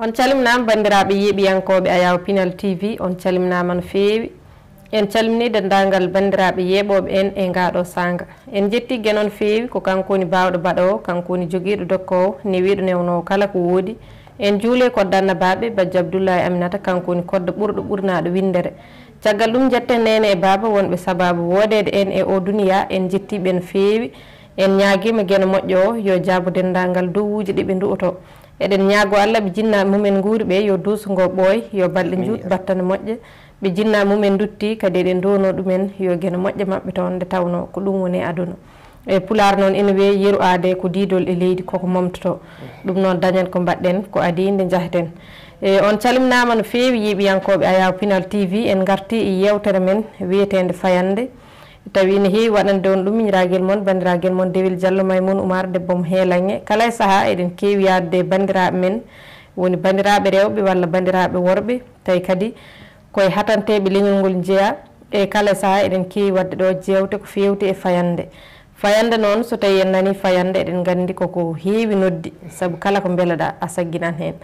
On calminama bandiraɓe yeɓiyankoɓe Ayaw Pinal TV on calminama no feewi en calmini dendagal bandiraɓe yeɓoɓe en e ngaɗo sanga en jetti guenon feewi ko kanko woni bawɗo baɗowo kanko woni joguiɗo dokkowo newiɗo newnowo kala ko woodi en juule kodde annabaɓe Badji Abdoullahi Aminata kanko woni kodde ɓurɗo ɓurnaɗo windere caggal ɗum jetten nene e baba wonɓe sababu wodede en e o duniya en jettiɓe no feewi en ñaguima gueno moƴƴo o yo jaabo dendagal dowuji ɗiɓe du'oto eɗen ñaago Allah ɓe jinnaɓe mumen guuri ɓe yo duusugo ɓooy yo balɗe juut battane moƴƴe ɓe jinnaɓe mumen dutti kadi eɗen duwono ɗumen yo gueno moƴƴe mabɓe toon nde tawno ko ɗum woni aduna e pular noon ene weeyi yeru aade ko diidol e leydi koko momtoto ɗum noon dañen ko mbaɗɗen ko adi nde jaheten e on calminama no feewi yiɓiyankoɓe Ayaw Pinal TV en garti e yewtere men wiyetede fayande tawi ne heewi waɗande on ɗum miñiragel moon bandiragel moon Dewel Diallo Maymouna Oumar debbo mo heelange kala e saaha eɗen keewi yadde bandiraɓe men woni bandiraɓe rewɓe walla bandiraɓe worɓe tawi kadi koye hatanteɓe leñol ngol jeeya e kala e saaha eɗen keewi wadde ɗo jewte ko fewti e fayande fayande noon so tawi en nani fayande eɗen gandi koko heewi noddi saabu kala ko beeleɗa a sagginan hen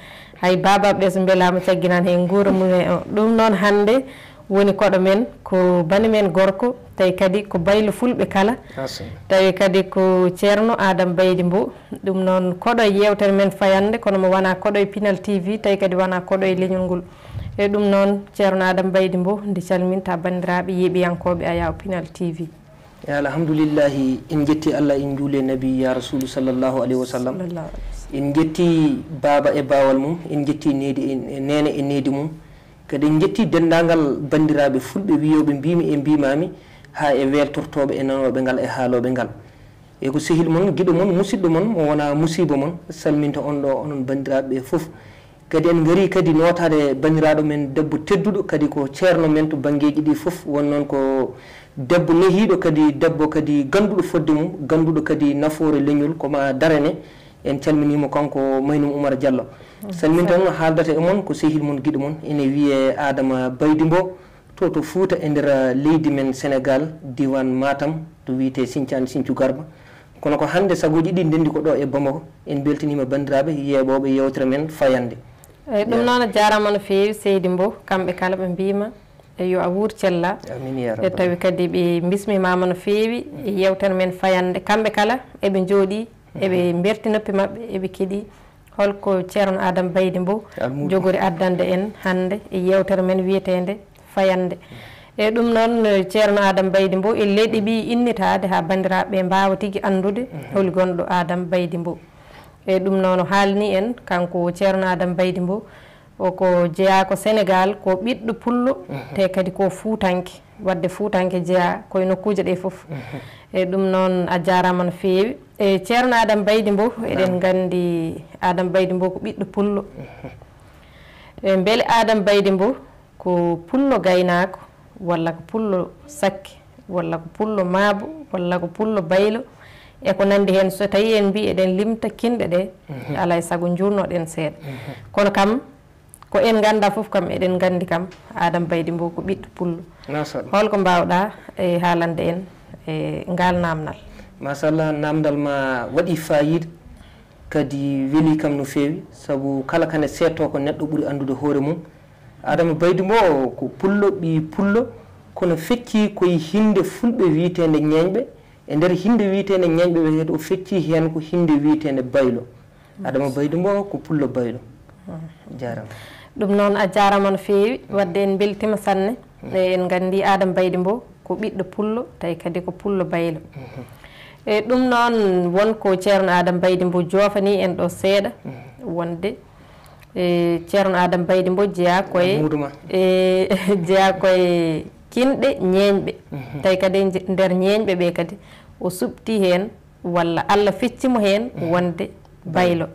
hay babaɓe ɓe so beelama cagginan hen guura mumen o ɗum noon hande woni koɗo men ko bani men gorko tawi kadi ko baylo fulɓe kala tawi kadi ko ceerno Adama Baydy Mbow ɗum noon koɗo e yewtere men fayande kono mo wona koɗo e Pinal TV tawi kadi wona koɗo e leñol ngol e ɗum noon ceerno Adama Baydy Mbow nde calminta bandiraɓe yeeɓiyankoɓe Ayaw Pinal TV alhamdoulillahi en jetti Allah en juule nabi ya rasulu sallllahu alayhi wa sallam en jetti baba e bawal mum en jetti needi nene e needi mum kadi en jetti dendagal bandiraɓe fulɓe wiyoɓe mbimi e mbimami ha e weltortoɓe e nanoɓe ngal e haaloɓe ngal e ko sehil moon guiɗo moon musidɗo moon mo wona musiba moon salminta on ɗo onon bandiraɓe foof kadi en gari kadi notade bandiraɗo men debbo tedduɗo kadi ko ceerno men to banggueji ɗi foof won noon ko debbo nehiɗo kadi debbo kadi ganduɗo fodde mum ganduɗo kadi nafoore leñol koma darane en calminimo kanko Maynoum Oumar Diallo salminta noon haaldata e moon ko sehil moon guiɗo moon ene wiye Adama Baydy Mbow to Fouta e nder leydi men Sénégal diwan Matam to wiyete Sinthiane Sinthiou Garba kono ko hande sagoji ɗi ndendi ko ɗo e Bamako en beltanima bandiraɓe yeeɓoɓe yewtere men fayande eyyi ɗum noon a jarama no feewi Seydi Mbow kamɓe kala ɓe mbima yo a wuur cella e tawi kadi ɓe bismimama no feewi e yewtere men fayande kamɓe kala eɓe jooɗi eɓe berti noppi mabɓe eɓe keeɗi holko ceerno Adama Baydy Mbow jogori addande en hande e yewtere men wiyetede fayande e ɗum noon ceerno Adama Baydy Mbow e leyɗi ɓi innitade ha bandiraɓe mbawa tigui andude holi gonɗo Adama Baydy Mbow e ɗum noon o haalni en kanko ceerno Adama Baydy Mbow oko jeeya ko Sénégal ko ɓiɗɗo pullo te kadi ko fuutanke wadde fuutanke jeeya koye nokkuje ɗe foof e ɗum noon a jarama no feewi e ceerno Adama Baydy Mbow eɗen gandi Adama Baydy Mbow ko ɓiɗɗo pullo e beele Adama Baydy Mbow ko pullo gaynako walla ko pullo sakke walla ko pullo maabo walla ko pullo baylo e ko nandi hen so tawi en mbi eɗen limta kinɗe ɗe alay saago jurnoɗen seeɗa kono kam ko en ganda foof kam eɗen gandi kam Adama Baydy Mbow ko ɓiɗɗo pullo holko mbawɗa e haalande en e ngal namdal machallah namdal ma waɗi fayida kadi weeli kam no feewi saabu kala kane setto ko neɗɗo ɓuuri andude hoore mum Adama Baydy Mbow ko pullo ɓi pullo kono fecci koye hinde fulɓe wiyetede ñeñɓe e nder hinde wiyetede ñeñɓe wiyete o fecci hen ko hinde wiyetede baylo Adama Baydy Mbow ko pullo baylo jarama ɗum noon a jarama no feewi wadde en beltima sanne en gandi Adama Baydy Mbow ko ɓiɗɗo pullo tawi kadi ko pullo baylo e ɗum noon wonko ceerno Adama Baydy Mbow jofani en ɗo seeɗa wonde e ceerno Adama Baydy Mbow jeeya koye jeeya koye kinɗe ñeñɓe tawi kadi nder ñeñɓe ɓe kadi o suɓti hen walla Allah feccimo hen wonde baylo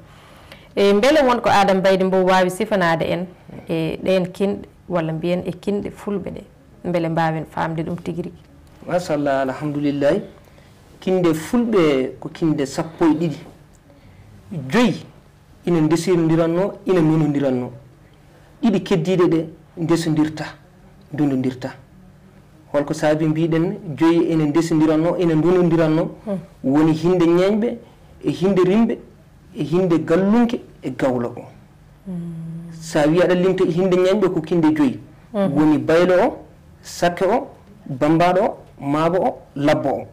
e beele wonko Adama Baydy Mbow wawi sifanade en e ɗen kinɗe walla mbiyen e kinɗe fulɓe ɗe beele mbawen famde ɗum tigui rigui machallah alhamdoulillahi kinde fulɓe ko kinde 12 joyi ina desirodiranno ina nonodiranno ɗiɗi keddiɗe ɗe desodirta dondodirta holko saabi mbiɗen joyi ene desodiranno ina donodiranno woni hinde ñeñɓe e hinde rimɓe e hinde gallunke e gawlo o sa wi aɗa limta hinde ñañɓe ko kinde joyi woni baylo o sakke o bambaɗo o maabo o labbo o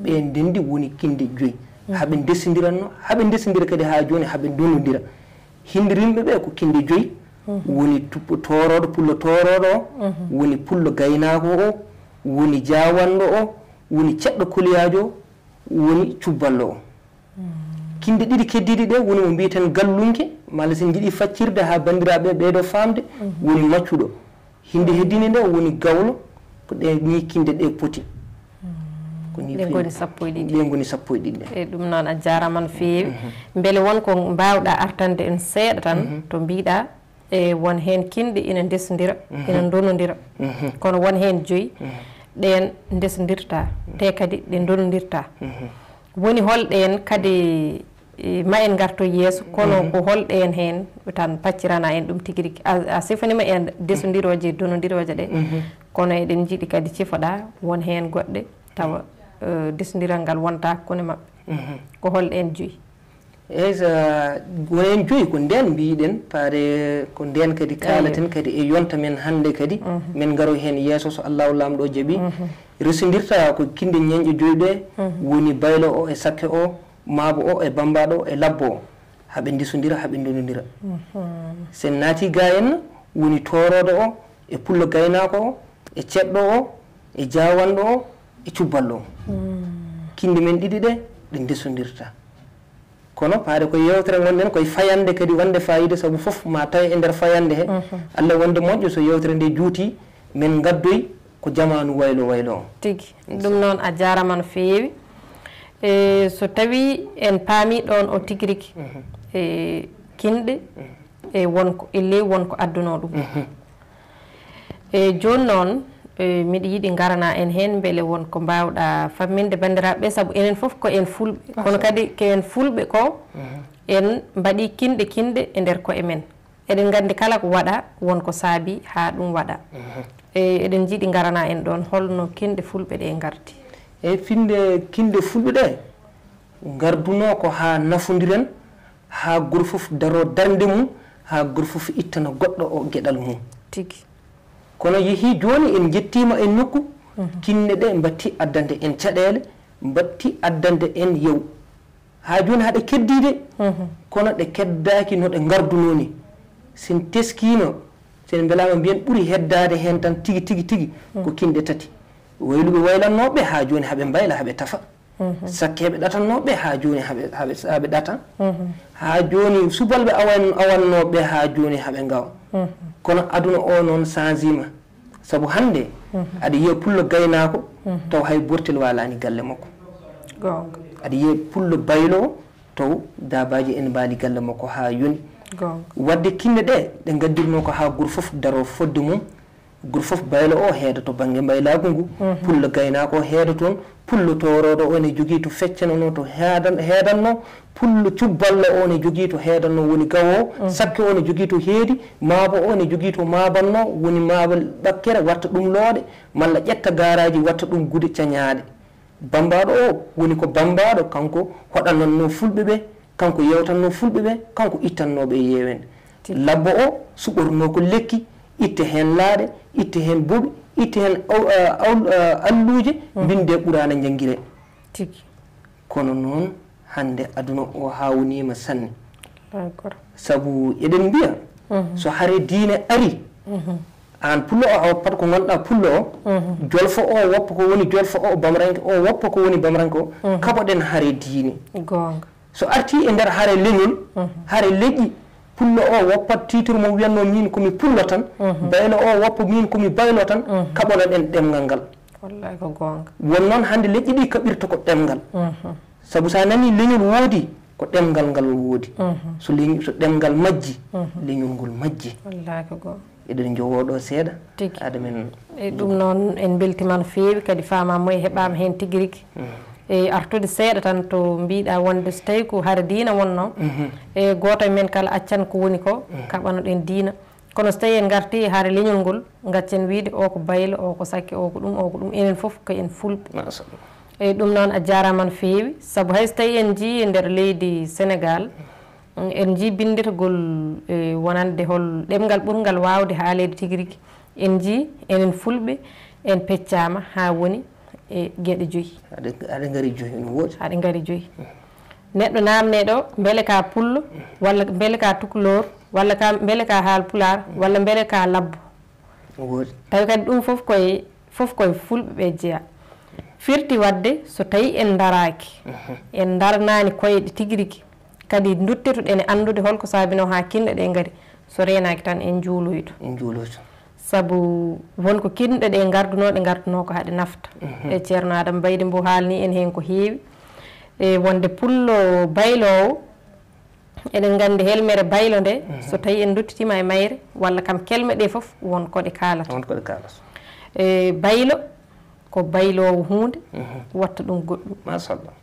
ɓe ndendi woni kinde joyi haɓe ndesodiranno haɓe ndesodira kadi ha joni haɓe donodira hindirinɓe ɓe ko kinde joyi woni toroɗo pullo toroɗo o woni pullo gaynako o woni jawanɗo o woni ceɗɗo koliyajo o woni cubballo o kinde ɗiɗi keddiɗi ɗe woni mo mbiyeten gallunke malla sen jiiɗi faccirde ha bandiraɓe ɓeɗo famde woni maccuɗo hinde heddini nde woni gawlo ko ɗe ni kinde ɗe poti ɗe goni sappo e ɗiɗi ɗe goni sappo e ɗiɗi e ɗum noon a jarama no fewi beele wonko mbawɗa artande en seeɗa tan to mbiɗa e won hen kinde ina ndesodira ina donodira kono won hen joyi ɗen ndesodirta te kadi ɗe donodirta woni holɗen kadi ma en garto yeeso kono ko holɗen hen tan paccirana en ɗum tigui rigui a sifanima en desodiroje donodiroje ɗe kono eɗen jiiɗi kadi cifoɗa won hen goɗɗe tawa desodiral ngal wonta kone mabɓe ko holɗen joyi eyyi so wonen joyi ko nden mbiɗen paare ko nden kadi kalaten kadi e yonta men hande kadi min garo hen yeeso so allahu lamɗo jaaɓi resodirta ko kinde ñeñƴe joyi ɗe woni baylo o e sakke o maabo o e bambaɗo o e labbo o haɓe ndesodira haɓe donodira sen naati ga en woni toroɗo o e pullo gaynako o e ceɗɗo o e jawanɗo o e cubballo o kinde men ɗiɗi ɗe ɗe ndesodirta kono paade ko yewtere gonɗen koye fayande kadi wonde fayida saabu foof ma tawi e nder fayande he Allah wonde moƴƴo so yewtere nde juuti min gaddoy ko jamanu waylo waylo o tigui ɗum noon a jarama no fewi e so tawi en paami ɗon o tigui rigui e kinɗe e wonko elle wonko adduno ɗum e joni noon miɗa yiiɗi garana en hen beele wonko mbawɗa famminde bandiraɓe saabu enen foof ko en fulɓe kono kadi ko en fulɓe ko en mbaɗi kinɗe e nder koye men eɗen gandi kala ko waɗa wonko saabi ha ɗum waɗa e eɗen jiiɗi garana en ɗon holno kinɗe fulɓe ɗe gardi eyyi kinde fulɓe ɗe garduno ko ha nafodiren ha goto foof daro darde mum ha goto foof ittana goɗɗo o gueɗal mum tigui kono yeehi joni en jettima en nokku kinne ɗe batti addande en caɗele batti addande en yew ha joni haɗe keddide kono ɗe keddaki no ɗe gardunoni sen teskino sen belama mbiyen ɓuuri heddade hen tan tigui tigui tigui ko kinɗe tati wayluɓe waylannoɓe ha joni haɓe mbayla haɓe tafa sakkeɓe ɗatannoɓe ha joni haɓe ɗatan ha joni subalɓe awannoɓe ha joni haɓe gawa kono aduna o noon changima saabu hande aɗa yiya pullo gaynako taw hay bortel walani galle makko aɗa yiya pullo baylo o taw dabaji en mbaali galle makko ha yoni wadde kinne ɗe ɗe gaddirno ko ha goto foof daro fodde mum goto foof baylo o heeda to banggue mbaylagu ngu pullo gaynako o heeda toon pullo toroɗo o ne jogui to feccanono to heedanno pullo cubballo o ne jogui to heedanno woni gawo o sakke o ne jogui to heedi maabo o ne jogui to mabanno woni maaba ɓakkere watta ɗum looɗe malla ƴetta garaji watta ɗum gude cañaɗe bambaɗo o woni ko bambaɗo kanko hoɗananno fulɓe ɓe kanko yewtanno fulɓe ɓe kanko ittannoɓe yewende labbo o suɓorno ko lekki itte hen laaɗe itte hen boɓi itte hen alluje binde ɓurana jangguire tigui kono noon hande aduna o hawnima sanne saabu eɗen mbiya so haare diine ari an pullo o a woppat ko gonɗa pullo o jolfo o woppa ko woni jolfo o bamranke o woppa ko woni bamranke o kaɓoɗen haare diine so arti e nder haare leñol haare leƴƴi pullo o woppat titre mo wiyanno min komi pullo tan baylo o woppa min komi baylo tan kaɓonoɗen ɗemgal ngal wallahi ko gonga won noon hande leƴƴi ɗi kaɓirta ko ɗemgal saabu sa nani leñol woodi ko ɗemgal ngal woodi so ɗemgal majji leñol ngol majji wallahi ko gonga eɗen jowoɗo seeɗa aɗa men e ɗum noon en beltima no feewi kadi famamo e heɓama hen tigui rigui e artude seeɗa tan to mbiɗa wonde so tawi ko haara diina wonno e goto e men kala accan ko woni ko kaɓanoɗen diina kono so tawi en garti haara leñol ngol gaccen wiide o ko baylo o ko sakke o ko ɗum enen foof ko en fulɓe eyyi ɗum noon a jarama no feewi saabu hay so tawi en jii e nder leydi Sénégal en ji bindirgol wonande hol ɗemgal ɓurgal wawde haalede tigi rigui en ji enen fulɓe en peccama ha woni e gueɗe 5 aɗa ngari 5 ene woodi aɗa ngari 5 neɗɗo namneɗo beele ka pullo walla beele ka tukulor walla ka beele ka haal pular walla beele ka labbo woodi tawi kadi ɗum fof koye fulɓe ɓe jeeya firti wadde so tawi en daraki en darnani koyeɗe tigi rigui kadi duttirtuɗen e andude holko saabino ha kinɗe ɗe ngari so renaki tan en juuloyto sabu wonko kinɗe ɗe garduno ko haɗe nafta e ceerno Adama Baydy mbo haalni en hen ko heewi e wonde pullo baylowo eɗen gandi helmere baylo nde so tawi en duttitima e mayre walla kam kelme ɗe foof won koɗe kalata e baylo ko baylowo hunde watta ɗum goɗɗum machallah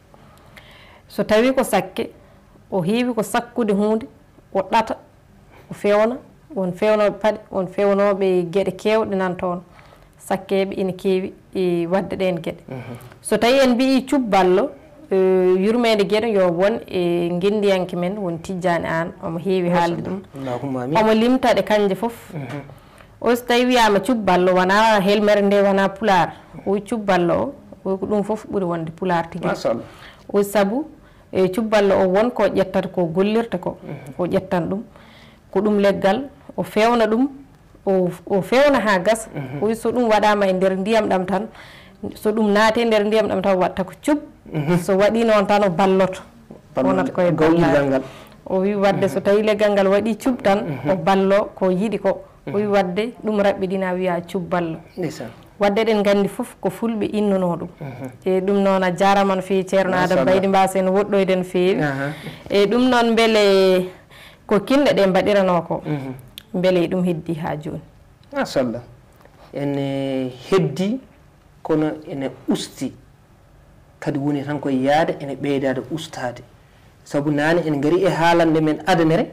so tawi ko sakke o heewi ko sakkude hunde o ɗata o fewna won fewnoɓe paɗe won fewnoɓe gueɗe kewɗe nan toon sakkeɓe ina keewi e wadde ɗen gueɗe so tawi en mbi cubballo yurmede gueɗe yo won e guindiyanke men won Tijjani An omo heewi haalde ɗum omo limtaɗe kanje foof o so tawi wiyama cubballo wona helmere nde wona pular o cubballo o ko ɗum foof ɓuuri wonde pular tigui o saabu e cubballo o won ko ƴettata ko gollirta ko o ƴettan ɗum ko ɗum leggal o fewna ɗum o fewna ha gasa o so ɗum waɗama e nder ndiyam ɗam tan so ɗum naate e nder ndiyam ɗam tan watta ko cub so waɗi noon tan o balloto wonata koye ballal o wi wadde so tawi leggal ngal waɗi cub tan o ballo ko yiɗi ko o wi wadde ɗum raɓɓiɗina wiya cubballo wadde ɗen gandi foof ko fulɓe innuno ɗum e ɗum noon a jarama no fewi ceerno Adama Baydy mbasen woɗɗoyde no fewi e ɗum noon beele ko kinɗe ɗe mbaɗirano ko beele ɗum heddi ha joni machallah ene heddi kono ene usti kadi woni tan koye yaade ene ɓeydade ustade saabu nane en gari e haalande men adanere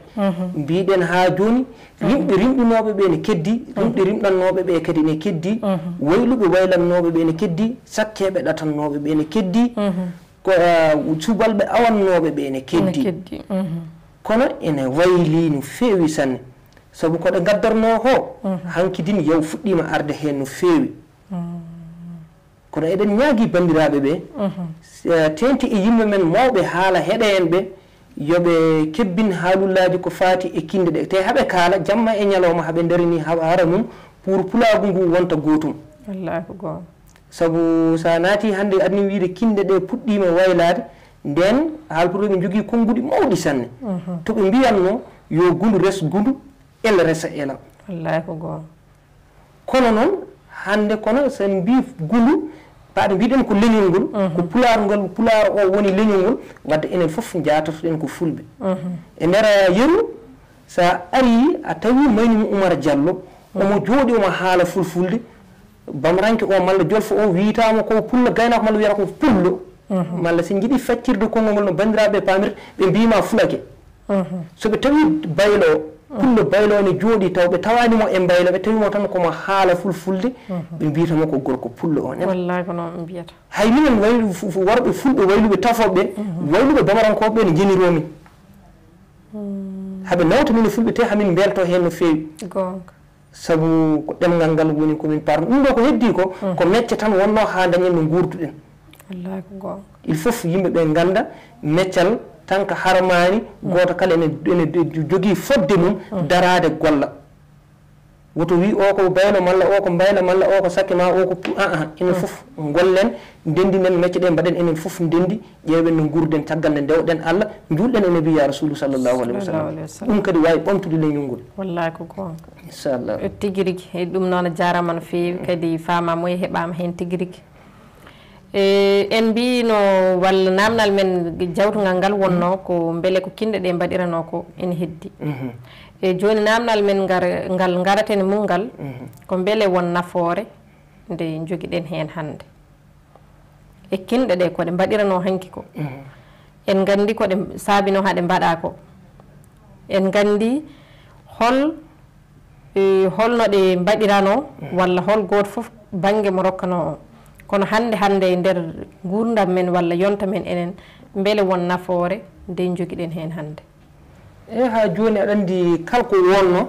mbiɗen ha joni rimɓe rimɗunoɓe ɓe ne keddi rimɓe rimɗannoɓe ɓe kadi ne keddi wayluɓe waylannoɓe ɓe ne keddi sakkeɓe ɗatannoɓe ɓe ne keddi ko subalɓe awannoɓe ɓe ne keddi kono ene wayli no feewi sanne saabu koɗe gaddarno ho hankidin yaw fuɗɗima arde hen no feewi kono eɗen ñaagui bandiraɓe ɓe tenti e yimɓe men mawɓe haala heɗa en ɓe yoɓe kebbin haalullaji ko faati e kinde ɗe te haaɓe kaala jamma e ñalawma haaɓe darini hara mum pour pulagu ngu wonta gotum wallahi ko gonga saabu sa naati hande adni wiide kinde ɗe puɗɗima waylade nden haalpuroɓe jogui konnguɗi mawɗi sanne toɓe mbiyanno yo gundu res gundu ela resa ela wallahi ko gonga kono noon hande kono sen mbi gundu paɗe mbiɗen ko leñol ngol ko pular o woni leñol ngol wadde enen foof jatotoɗen ko fulɓe e nder yeru sa ari a tawi Maynimo Oumar Diallo omo jooɗi omo haala fulfulde bamranke o malla jolfo o wiyatama ko pullo gaynako malla wiyata ko pullo malla sen jiiɗi faccirde konngol ngol no bandiraɓe pamirta ɓe mbima fulake soɓe tawi baylo pullo baylo ne jooɗi taw ɓe tawanimo e baylo ɓe tawimo tan komo haala fulfulde ɓe mbiyatamo ko gorko pullo o wallahi ko noon ɓe mbiyata hay minen worɓe fulɓe wayluɓe tafoɓe wayluɓe bamarankoɓe ne jeniromin haaɓe nawta min fulɓe te hamin belto hen no fewi gonga saabu ko ɗemgal ngal woni komin parno ɗum ɗo ko heddi ko mecce tan wonno ha dañen no gurduɗen wallahi ko gonga il faut yimɓeɓe ganda meccal tan ko harmani goto kala ene jogui fodde mum darade golla woto wi o ko baylo malla o ko bayla malla o ko sakke ma o ko enen foof gollen ndendinen mecce ɗe mbaɗen enen foof ndendi ƴeewen no gurden caggal nde dewɗen Allah julɗen e nabi ya rasulu sallllahu alayhi wa sallam ɗum kadi wawi ɓamtude leñol ngol wallahi ko gonga inchallah tigui rigui e ɗum noon a jarama no fewi kadi famama e heɓama hen tigui rigui en mbino walla namdal men jawtugal ngal wonno ko beele ko kinɗe ɗe mbaɗirano ko ene heddi e joni namdal men ngal garaten mum ngal ko beele won nafoore nde joguiɗen hen hande e kinɗe ɗe koɗe mbaɗirano hanki ko en gandi koɗe saabino haɗe mbaɗa ko en gandi holno ɗe mbaɗirano walla hol goto foof banggue mo rokkano o kono hande e nder gurdam men walla yonta men enen beele won nafoore nde joguiɗen hen hande e ha joni aɗa andi kalko wonno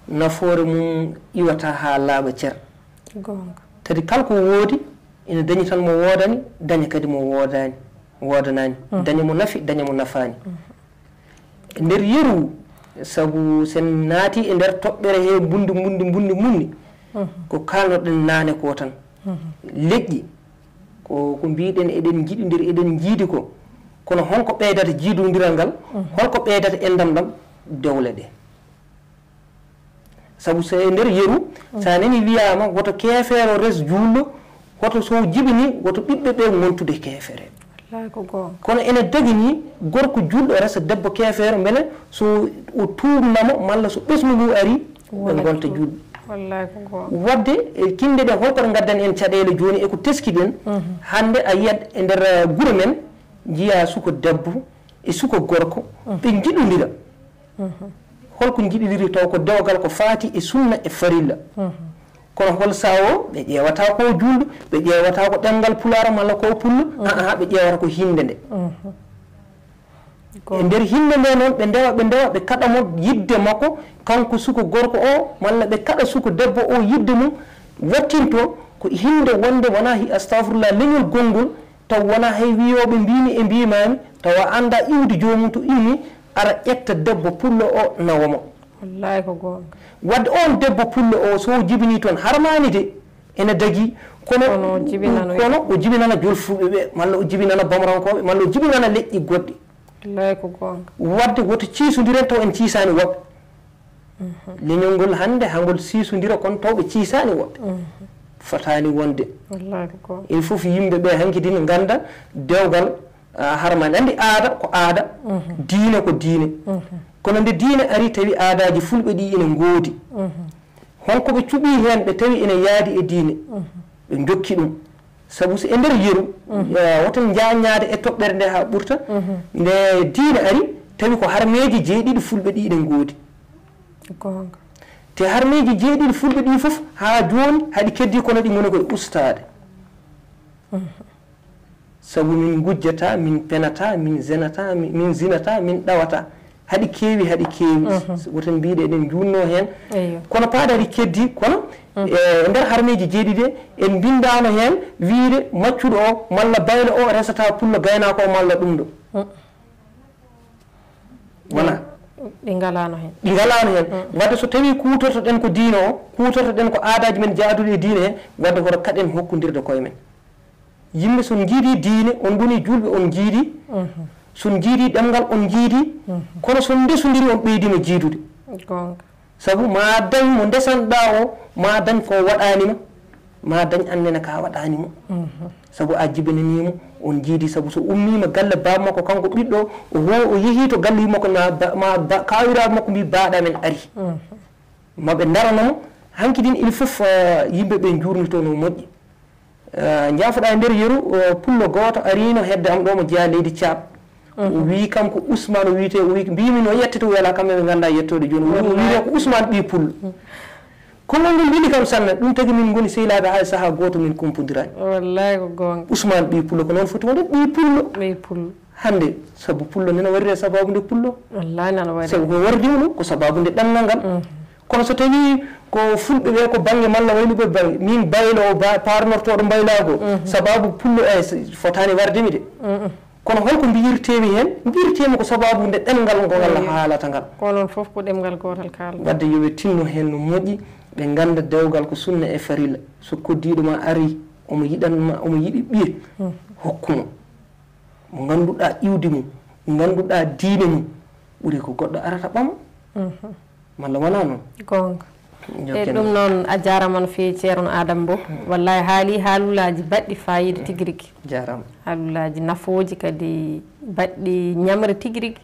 nafoore mum iwata ha laaɓa cer tadi kalko woodi ina dañi tan mo woodani daña kadi mo woodanani daña mo nafi daña mo nafani e nder yeru sabu sen naati e nder toɓɓere he bundi ko kalnoɗen naane ko tan leƴƴi ko mbiɗen eɗen jiɗodir eɗen jiidi ko kono honko ɓeydata jiidodiral ngal holko ɓeydata endam ɗam dewle ɗe sabu so e nder yeru sa nani wiyama woto keefeero res juulɗo woto so jibini woto ɓiɓɓe ɓe gontude keefere kono ene dagi ni gorko julɗo resa debbo keefeero beele so o tuubnamo malla so ɓesmu ngu ari ɓe gonta julɓe wadde e kinde ɗen holkoto gaddan en caɗele joni eko teskiɗen hande a yiyat e nder guure men jiya suko debbo e suko gorko ɓe jiɗodira holko jiɗodiri taw ko dewgal ko faati e sunna e farilla kono hol sawo ɓe ƴewata ko julɗo ɓe ƴewata ko ɗemgal pulara malla ko pullo ɓe ƴewata ko hinde nde e nder hinde nde noon ɓe ndewa ɓe kaɗamo yidde makko kanko suko gorko o malla ɓe kaɗa suko debbo o yidde mum wattinto ko hinde wonde wona astahfirullah leñol gongol taw wona hay wiyoɓe mbimi e mbimami tawa anda iwde jomum to inni ara ƴetta debbo pullo o nawamo wallahi ko gonga wadde on debbo pullo o so jibini toon harmani de ene dagi kono o jibinana jolfuɓe ɓe malla o jibinana bamarankoɓe malla o jibinana leƴƴi goɗɗi wallahi ko gonga wadde woto ciisodiren taw en ciisani woɓɓe leñol ngol hande hangol siisodira kono tawɓe ciisani woɓɓe fotani wonde wallahi ko gonga il faut yimɓe ɓe hankidina ganda dewgal harmani andi aada ko aada diine ko diine kono nde diine ari tawi aadaji fulɓe ɗi ina ngoodi honko ɓe cuɓi hen ɓe tawi ina yaadi e diine ɓe jokki ɗum sabu so e nder yeru woton jaññade e toɓɓere nde ha ɓurta nde diine ari tawi ko harmeji jeeɗiɗi fulɓe ɗi ina ngoodi te harmeji jeeɗiɗi fulɓe ɗi foof ha joni haɗi keddi kono ɗi goni koye ustade sabu min gujjata min penata min zenata min zinata min ɗawata haɗi keewi woten mbiɗe eɗen junno hen kono paadari keddi kono e nder harmeji jeeɗiɗi en bindano hen wiide maccuɗo o malla baylo o resata pullo gaynako o malla ɗum ɗo voilà ɗi galano hen wadde so tawi kutortoɗen ko diine o kutortoɗen ko aadaji men jaaduɗe e diine he wadde hoto kaɗen hokkodirde koye men yimɓe son jiidi diine on goni julɓe on jiidi son jiidi ɗemgal on jiidi kono son ndesodiri on ɓeydima jiidude sabu ma dañ mo ndesanɗa o ma dañ ko waɗanima ma dañ annene ka waɗanimo sabu a jibinanimo on jiidi sabu so ummima galle baba makko kanko ɓiɗɗo o yeehi to galle makko ma kawiraɓe makko mbi baɗa men ari maɓe daranamo hankkidin il faut yimɓeɓe jurnito no moƴƴi jaafoɗa e nder yeru pullo goto arino hedde am ɗo mo jeeya leydi Thiab o wi kam ko Ousmane o wiyete o wi mbimi no yettete wela kamɓe ɓe ganda yettode joni o wi ko Ousmane ɓi pullo kono ngol wili kam sanne ɗum tagi min goni sehilaɓe hay saaha goto min kumpodirani wallahi ko gonga Ousmane ɓi pullo ko noon foti wonde ɓi pullo hande sabu pullo nena warire sababu nde pullo wallahi nana wari sabu ko wardima ɗum ko sababu nde ɗemgal ngal kono so tawi ko fulɓe ɓe ko banggue malla wayluɓe banggue min baylo o parnortoɗo baylago sababu pullo fotani wardemi de kono holko mbiyirtemi hen mbiyirtemi ko sababu nde ɗemgal ngol Allah haalata ngal ko noon foof ko ɗemgal gotal kalda wadde yoɓe tinno hen no moƴƴi ɓe ganda dewgal ko sunna e farilla so koddiɗo ma ari omo yiɗanma omo yiɗi ɓiye hokkumo mo ganduɗa iwdi mum mo ganduɗa diine mum ɓuuri ko goɗɗo arata ɓama malla wona noon gonga e ɗum noon a jarama no fewi ceerno Adama Bow wallahi haali haalullaji baɗɗi fayida tigui rigui jarama haalullaji nafoji kadi baɗɗi ñamre tigui rigui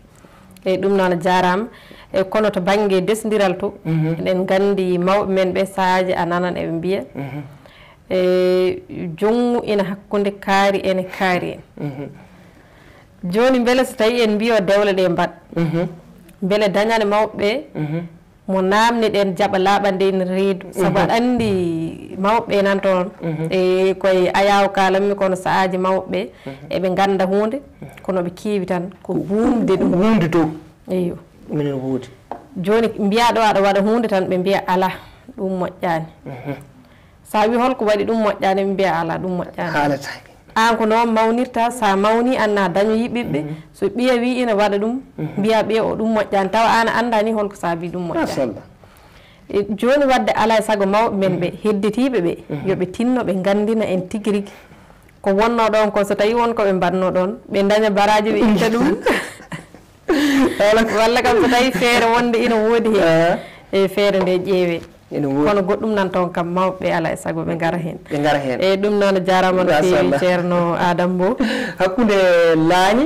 e ɗum noon a jarama e kono to banggue desdiral to eɗen gandi mawɓe men ɓe sahaji a nanan eɓe mbiya e jongu ina hakkude kaari ene kaari en joni beele so tawi en mbiyo dewle ɗe mbaɗ beele dañane mawɓe mo namni ɗen jaaɓa laaɓande ene reedu saabu aɗa andi mawɓe nan toon e koye ayaw kalanmi kono sahaji mawɓe eɓe ganda hunde kono ɓe keewi tan ko wumde ɗum wumde dow eyo minen woodi joni mbiya ɗo aɗa waɗa hunde tan ɓe mbiya ala ɗum moƴƴani sa wi holko waɗi ɗum moƴƴani ɓe mbiya ala ɗum moƴƴani haalatake an ko noon mawnirta sa mawni anna dañoyi ɓiɓɓe so ɓiya wi ina waɗa ɗum mbiya ɓiya o ɗum moƴƴani tawa an anda ni holko saabi ɗum moƴƴani joni wadde alay saago mawɓe men ɓe hedditiɓe ɓe yoɓe tinno ɓe gandina en tigui rigui ko wonno ɗon ko so tawi wonko ɓe mbanno ɗon ɓe daña baraji ɓe itta ɗum walla kam so tawi feere wonde ina woodi hen e feere nde ƴeewe kono goɗɗum nan toon kam mawɓe ala e sago ɓe gara hen eyyi ɗum noon jarama no feewi ceerno Adame Mbow hakkude laañi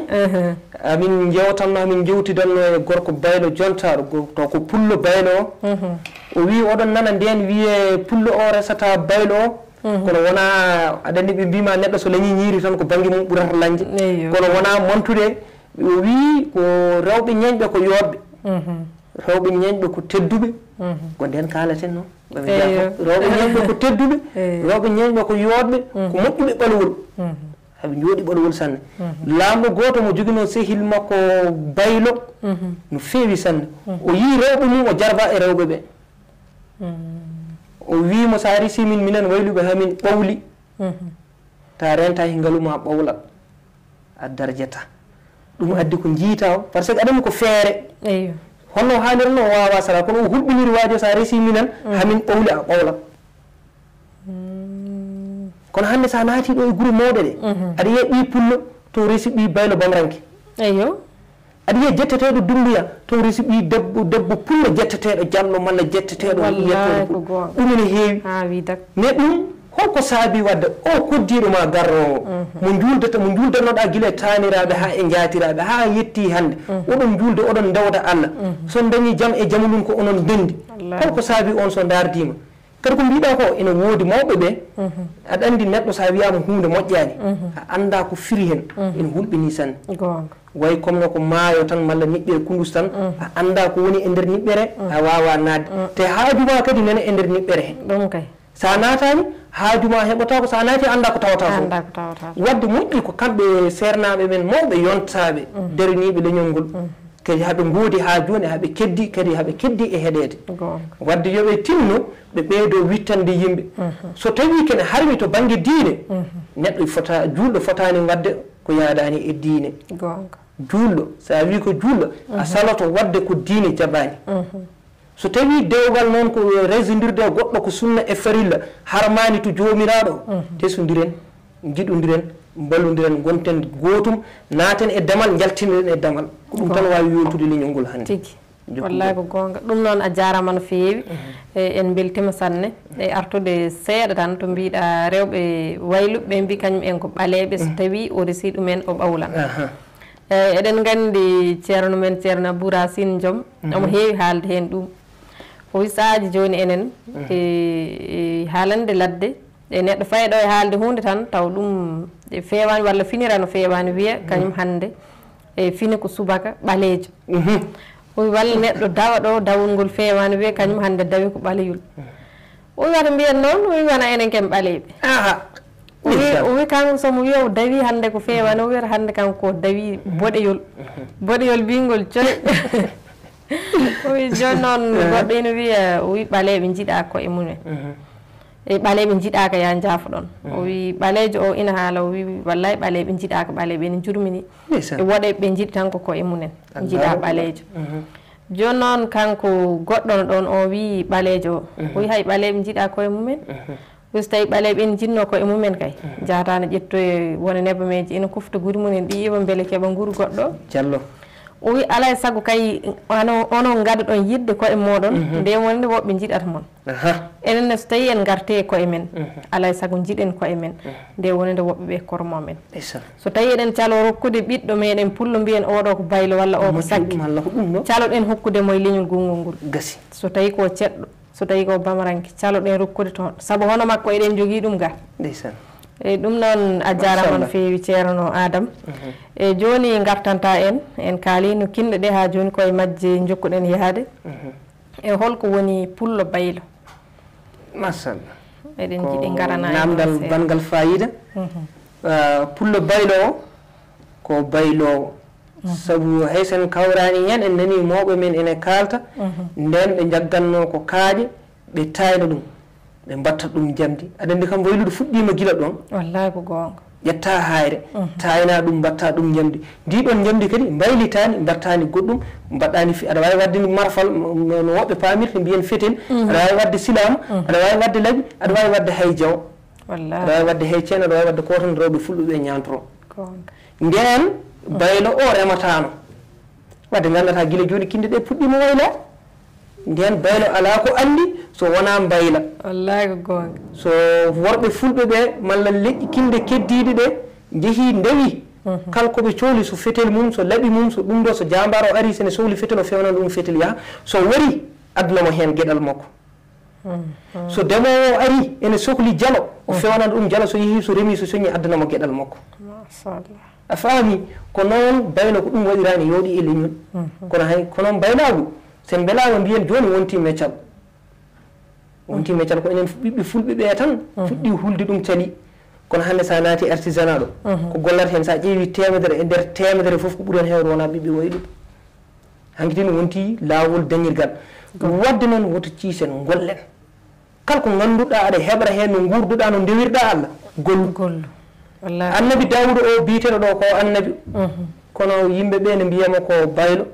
amin jewtanno amin jewtidanno e gorko baylo jontaɗo to ko pullo baylo o wi oɗon nana nden wiye pullo o resata baylo o kono wona aɗa andi ɓe mbima neɗɗo so leñi ñiiri tan ko banggue mum ɓurata lañde kono wona montude o wi ko rewɓe ñeñɓe ko yoɓɓe rewɓe ñeñɓe ko tedduɓe ko nden kalaten noon rewɓe ñeñɓe ko tedduɓe rewɓe ñeñɓe ko yoɓɓe ko moƴƴuɓe ɓalwol haɓe jooɗi ɓalwol sanne laamɗo goto mo joguino sehil makko baylo no feewi sanne o yi rewɓe mum o jarba e rewɓe ɓe o wimo sa resi min minen wayluɓe hamin ɓawli ta renta he ngaluma ɓawlat a darjata ɗum addi ko jiita o par ce que aɗani ko feere honno haalirno o wawa sara kono o hulɓiniri waajo sa resi minen hamin ɓawli a ɓawlat kono hande sa naati ɗo e gure mawɗe ɗe aɗa yiya ɓi pullo to resi ɓi baylo bamranke eyo aɗa yiya jetteteɗo dumbuya to resi ɓi debbo pullo jetteteɗo jallo malla jetteteɗo yettoɗo ɗum ene heewi mais ɗum holko saabi wadde o koddiɗo ma garnowo mo juuldannoɗa guila e taniraɓe ha e jatiraɓe ha yetti hande oɗon julde oɗon dewda Allah son dañi jaam e jamulum ko onon dendi holko saabi on so dardima kadi ko mbiɗa ko ene woodi mawɓe ɓe aɗa andi neɗɗo sa wiyama hunde moƴƴani a anda ko firi hen ene hulɓini sanne way comme no ko maayo tan malla niɓɓere kundus tan a anda ko woni e nder niɓɓere a wawa nadde te haajuma kadi nene e nder niɓɓere he ɗum kay sa natani haajuma heɓata ko sa naati anda ko tawata fof wadde moƴƴi ko kamɓe sernaɓe men mawɓe yontaɓe daraniɓe leñol ngol kadi haɓe goodi ha joni haɓe keddi kadi haɓe keddi e heɗede wadde yoɓe tinno ɓe ɓeydo wittande yimɓe so tawi kene harmi to banggue diine neɗɗo fota julɗo fotani wadde ko yaadani e diine julɗo sa wi ko julɗo a saloto wadde ko diine jaɓani so tawi dewgal noon ko resondirde goɗɗo ko sunna e farilla harmani to jomiraɗo tesodiren jiɗodiren ballodiren gonten gotum naaten e damal jaltiniren e damal ko ɗum tan wawi yontude leñol ngol hande tigui wallahi ko gonga ɗum noon a jarama no feewi en beltima sanne e artude seeɗa tan to mbiɗa rewɓe wayluɓe mbi kañum en ko ɓaleɓe so tawi o resi ɗumen o ɓawlan eɗen gandi ceerno men ceerno Abou Racine Diom omo heewi haalde hen ɗum o wi saaji joni enen e haalande ladde e neɗɗo fayɗo e haalde hunde tan taw ɗum fewani walla finira no fewani wiya kañum hande e fini ko subaka ɓaleejo o wi walla neɗɗo dawa ɗo dawol ngol fewani wiya kañum hande dawi ko ɓaleyol o wi wata mbiyen noon o wi wona enen ken ɓaleɓe o wi kanko somo wiya o dawi hande ko fewani o wiyata hande kanko ko dawi boɗeyol mbingol coy o wi joni noon goɗɗo ina wiya o wi ɓaleɓe jiiɗa koye mumen e ɓaleɓe jiiɗaka ya jaafoɗon o wi ɓalejo o ina haala o wi wallay ɓaleɓe jiiɗaka ɓaleɓe ene jurmini e woɗeɓe ɓe jiiɗi tan ko koye mumen jiiɗa ɓalejo joni noon kanko goɗɗono ɗon o wi ɓalejo o wi hay ɓaleɓe jiiɗa koye mumen so tawi ɓaleɓe ene jinno koye mumen kay jatano ƴettoye wona nebameji ina kufta guuri mumen ɗi yiiɓa beele keeɓa guuru goɗɗo jallo o wi alay saago kay onon gaɗa ɗon yidde koye moɗon nde wonde woɓɓe jiiɗata moon enenne so tawi en garte koye men alay saago jiiɗen koye men nde wonde woɓɓeɓe kormo men so tawi eɗen calo rokkude ɓiɗɗo meɗen pullo mbiyen oɗo ko baylo walla o ko sakki caloɗen hokkudemo e leñol gongol ngol gasi so tawi ko ceɗɗo so tawi ko bamaranke caloɗen rokkude toon saabu hono makko eɗen jogui ɗum ga eyyi ɗum noon a jarama no feewi ceerno Adame e joni gartanta en kaali no kinɗe ɗe ha joni koye majje jokkuɗen yaade e holko woni pullo baylo machallah eɗen jiiɗi garana namdal bangal fayida pullo baylo o ko baylowo sabu haysen kawrani hen en nani mawɓe men ene kalta nden ɓe jagganno ko kaaƴe ɓe tayna ɗum ɓe mbatta ɗum jamdi aɗa andi kam waylude fuɗɗima gila ɗon wallahi ko gonga ƴetta hayre tayna ɗum mbatta ɗum jamdi ndiɗon jamdi kadi baylitani mbattani goɗɗum mbaɗɗani aɗa wawi wadde marfal no woɓɓe pamirta mbiyen fetel aɗa wawi wadde silama aɗa wawi wadde laaɓi aɗa wawi wadde hay jaw aɗa wawi wadde hay ceeno aɗa wawi wadde ko tan rewɓe fulɓeɓe ñantoro nden baylo o rematano wadde gandata guila joni kinde ɗe puɗɗima wayla nden baylo ala ko andi so wona bayla wallahi ko gonga so worɓe fulɓe ɓe malla leƴƴi kinde keddiɗe ɗe jeehi ndewi kalkoɓe cohli so fetel mum so laaɓi mum so ɗum ɗo so jambar o ari sene sohli fetel o fewnan ɗum fetel yaha so wari adnamo hen gueɗal makko so ndemowo ari ene sohli jalo o fewnan ɗum jalo so yeehi so remi so soñi addanamo gueɗal makko a faami ko noon baylo ko ɗum waɗirani yooɗi e leñol kono hay ko noon baylagu sen belama mbiyen joni wonti meccal ko enen ɓiɓɓe fulɓe ɓe tan fuɗɗi hulde ɗum cali kono hande sa naati artisanat ɗo ko gollata hen sa ƴeewi temedere e nder temedere foof ko ɓuuri hen hewde wona ɓiɓɓe wayɗu hankkadi no wonti lawol dañirgal wadde noon woto ciisen gollen kala ko ganduɗa aɗa heɓra hen no gurduɗa no ndewirɗa Allah gollu annabi Dawuda o biteɗo ɗo ko annabi kono yimɓeɓe ne mbiyama ko baylo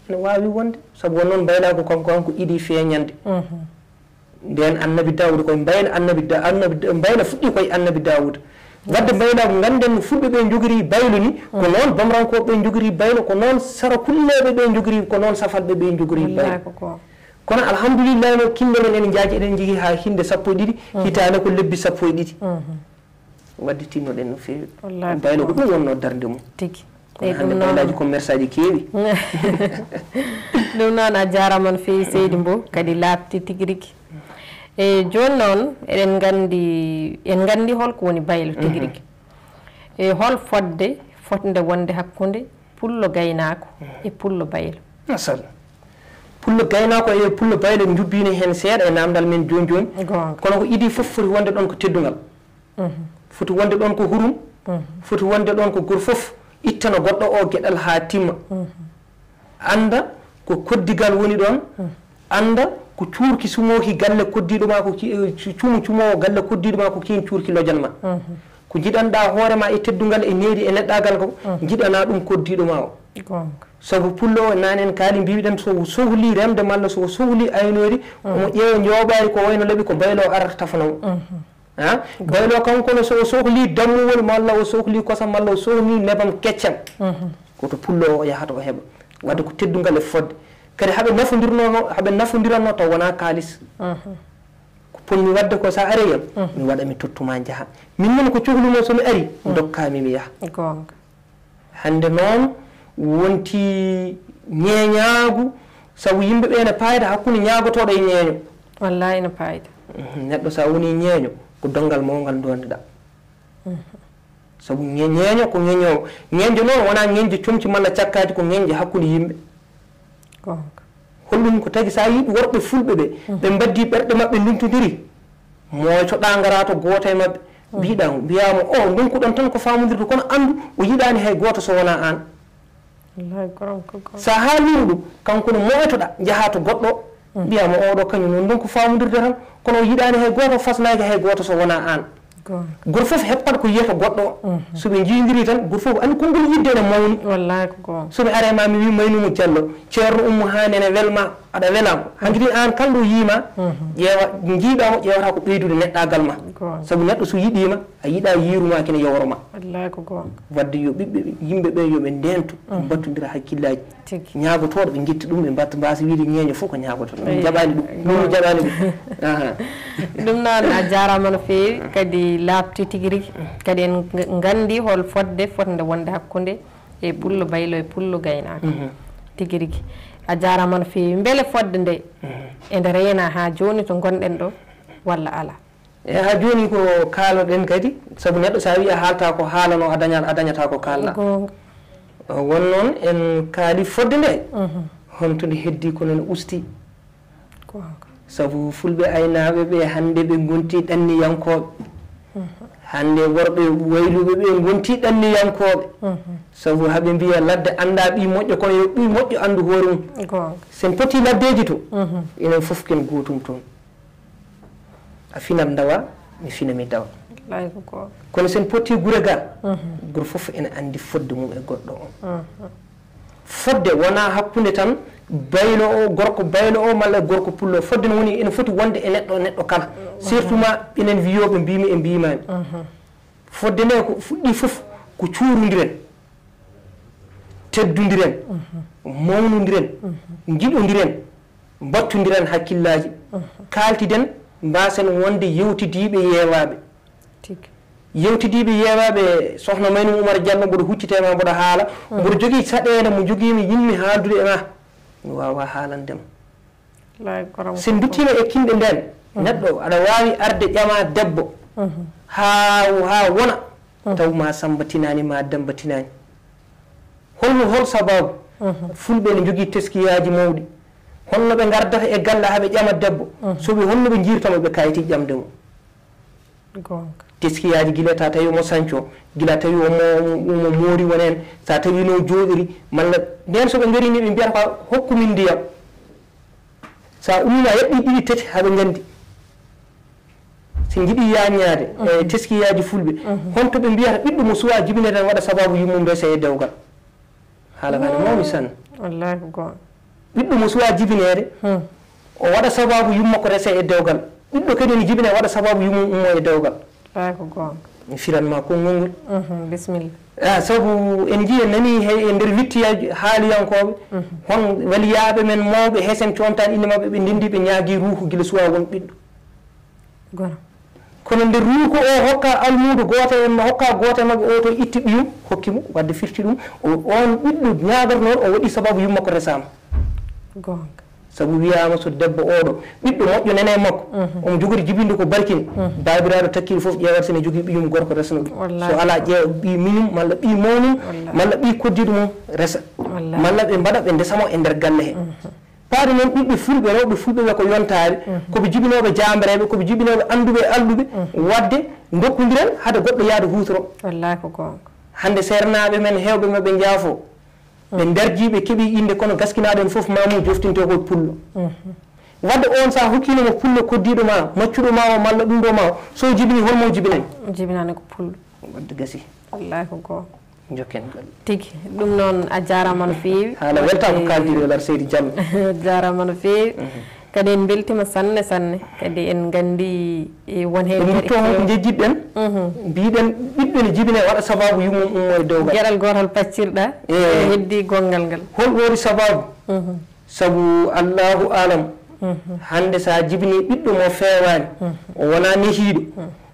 ne wawi wonde saabu won noon baylago kanko iɗi feeñande nden annabi Dawuda koye bayla annabi bayla fuɗɗi koye annabi Dawuda wadde baylago ganden no fulɓe ɓe jogori baylo ni ko noon bamrankoɓe ɓe jogori baylo ko noon sara kulleɓe ɓe jogori ko noon safalɓe ɓe jogori baylo kono alhamdulillah no kinde men ene jaaji eɗen jogui ha hinde 12 hitande ko lebbi 12 wadde tinnoɗen no fewi baylo ko ɗum wonno darde mum tigui hande baylaji commerce aji keewi ɗum noon a jarama no fewi Seydi Mbow kadi labti tigui rigui e joni noon eɗen gandi holko woni baylo tigui rigui e hol fotde wonde hakkude pullo gaynako e pullo baylo masal pullo gaynako e pullo baylo jubbini hen seeɗa e namdal men joni kono ko idi foof foti wonde ɗon ko teddugal foti wonde ɗon ko hurum foti wonde ɗon ko goto foof ittano goɗɗo o gueɗal ha timma anda ko koddigal woni ɗon anda ko cuurki sumoki galle koddiɗo ma ko cumowo galle koddiɗo ma ko kin cuurki lojal ma ko jiɗanɗa hoorema e teddugal e needi e neɗɗagal ko jiɗana ɗum koddiɗo ma o sabu pullo o nane en kaali mbiɗen so sohli remde malla so sohli aynori omo ƴeewa jooɓari ko wayno laaɓi ko baylo o arata tafanomo baylo kanko no so sohli dammuwol malla o sohli kosam malla o sohli nebam keccam koto pullo o yahata o heɓa wadde ko teddugal e fodde kadi haɓe nafodiranno taw wona kalis ko ponmi wadde ko sa ari yam mi waɗa mi tottuma jaaha min noon ko cohlumo somi ari dokkami mi yaha hande noon wonti ñeñaagu sabu yimɓeɓe ne payda hakkude ñaagotoɗo e ñeeño wallahi ne payda neɗɗo sa woni ñeeño ko dongal mawgal dondeɗa sabu ñeeño ko ñeñowo ñeñde noon wona ñeñde comci malla cakkaji ko ñeñde hakkude yimɓe holɗum ko tagi sa yiiɗi worɓe fulɓe ɓe ɓe mbaddi ɓerɗe mabɓe ndumtodiri moytoɗa ngara to goto e mabɓe mbiyama o ndunkuɗon tan ko famodirde kono andu o yiɗani hay goto so wona an sa haalima ɗum kanko no moytoɗa jaaha to goɗɗo mbiyama oɗo kañum noon ɗum ko famodirde tan kono o yiɗani hay goto fasnaki hay goto so wona an goto foof heɓpat ko yiyata goɗɗo o soɓe jiidiri tan goto foof andi konngol yidde ne mawni somi arema mi wi maynumo diallo ceerno ummu hani ene welma aɗa welama hankkadi an kalɗo yiima ƴeewa jiiɗamo ƴeewata ko ɓeydude neɗɗagal ma saabu neɗɗo so yiɗima a yiiɗa yiiruma kene yawroma wadde yo ɓiɓɓe yimɓeɓe yoɓe ndento battodira hakkillaji ñagotoɗo ɓe guitta ɗum ɓe mbatta mbasa wiide ñeeño fof ko ñagotoɗo ɗum jaɓani ɗum jaɓani ɗum ɗum noon a jarama no fewi kadi labti tigui rigui kadi en gandi hol fodde wonde hakkude e pullo baylo e pullo gaynako tigui rigui a jarama no fewi beele fodde nde ende reena ha joni to gonɗen ɗo walla ala ha joni ko kaloɗen kadi saabu neɗɗo sa wi a haalta ko haalano a dañata ko kalɗa won noon en kaali fodde nde honto nde heddi kono ne usti saabu fulɓe aynaɓe ɓe hande ɓe gonti ɗanniyankoɓe hande worɓe wayluɓe ɓe gonti ɗanniyankoɓe sabu haɓe mbiya ladde anda ɓi moƴƴo kono yo ɓi moƴƴo andu hoore mum sen poti laddeji to enen fof ken gotum toon a finam dawa mi fina mi dawa kono sen poti gure ga gure fof ene andi fodde mum e goɗɗo on fodde wona hakkunde tan baylo o gorko baylo o malla gorko pullo fodde no woni ene foti wonde e neɗɗo kala surtout ma enen wiyoɓe mbimi e mbimami fodde nde ko fuɗɗi fof ko cuurudiren teddodiren mawnodiren jiɗodiren battodiren hakkillaji kaltiden mbasen wonde yewtidiɓe yeewaɓe yewtidiɓe yeewaɓe sohna Maynu Oumar Diallo mboɗo huccitema mboɗo haala mboɗo jogui saɗede mo joguimi yimmi haaldude e ma mi wawa haalandema sen duttima e kimɓe nden neɗɗo aɗa wawi arde ƴama debbo ha wona taw ma Samba tinani ma Demba tinani hol sababu fulɓe ne jogui teskiyaji mawɗi holno ɓe gardata e galle haɓe ƴama debbo soɓe holno ɓe jirtama ɓe kayiti ƴamde mo teskiyaji gila ta tawi mo sanco gila tawi omo moori wonen sa tawi no jooɗiri malla nden soɓe garini ɓe mbiyata ko hokkumin ndiyam sa ummima heɓɓi ɗiɗi tati haɓe gandi so jiiɗi yaññade e teskiyaji fulɓe honto ɓe mbiyata ɓiɗɗo mo suwa jibine tan waɗa sababu yummum rese e dewgal haala kane mawni sanne wallahi ko gon ɓiɗɗo mo suwa jibinede o waɗa sababu yummakko rese e dewgal ɓiɗɗo kadi ne jibine waɗa sababu yummum ummo e dewgal wallahi ko gon mi firanma konngol ngol bisimilla sabu en jii en nani e nder wittiyaji haaliyankoɓe hon waliyaɓe men mawɓe hesen contani inde mabɓe ɓe ndendi ɓe ñaagui ruuhu guila suwa won ɓiɗɗo kono nder ruuhu o hokka almudo goto en hokka goto e mabɓe o to itti ɓiyum hokkimo wadde firti ɗum on ɓiɗɗo ñagarnoon o waɗi sababu yummakko resama gonga sabu wiyama so debbo oɗo ɓiɗɗo moƴƴo nene makko omo jogori jibinde ko barkini babiraɗo takkiɗo foof ƴewata sene jogui ɓiyum gorko resno ɗum so ala ƴeewa ɓi minum malla ɓi mawnum malla ɓi koddiɗo mum resa malla ɓe mbaɗa ɓe ndesamo e nder galle he paade noon ɓiɓɓe fulɓe rewɓe fulɓe ɓe ko yontare koɓe jibinoɓe jambareɓe koɓe jibinoɓe anduɓe e alluɓe wadde dokkodiren haade goɗɗo yaade hutoro wallahi ko gonga hande sernaɓe men hewɓe maɓe jaafo ɓe darjiɓe keeɓi inde kono gaskinaɗen foof mamum joftinte koye pullo wadde on sa hokkinomo pullo koddiɗo ma maccuɗo ma o malla ɗum ɗo ma o so jibini holmo jibinani ko pullo wadde gasi wallahi ko gonga jokken tigi ɗum noon a jarama no fewi haala welta ko kaldiri welar seydi Diallo jarama no fewi kadi en beltima sanne sanne kadi en gandi won hen ɗum to ko jejjiɗɗen mbiɗen ɓiɗɗo ne jibine waɗa sababu yummum ummo e dewgal gueɗal gotol paccirɗa e heddi gongal ngal hol wori sababu sabu Allahu alam hande sa jibini ɓiɗɗo mo fewani o wona nehiɗo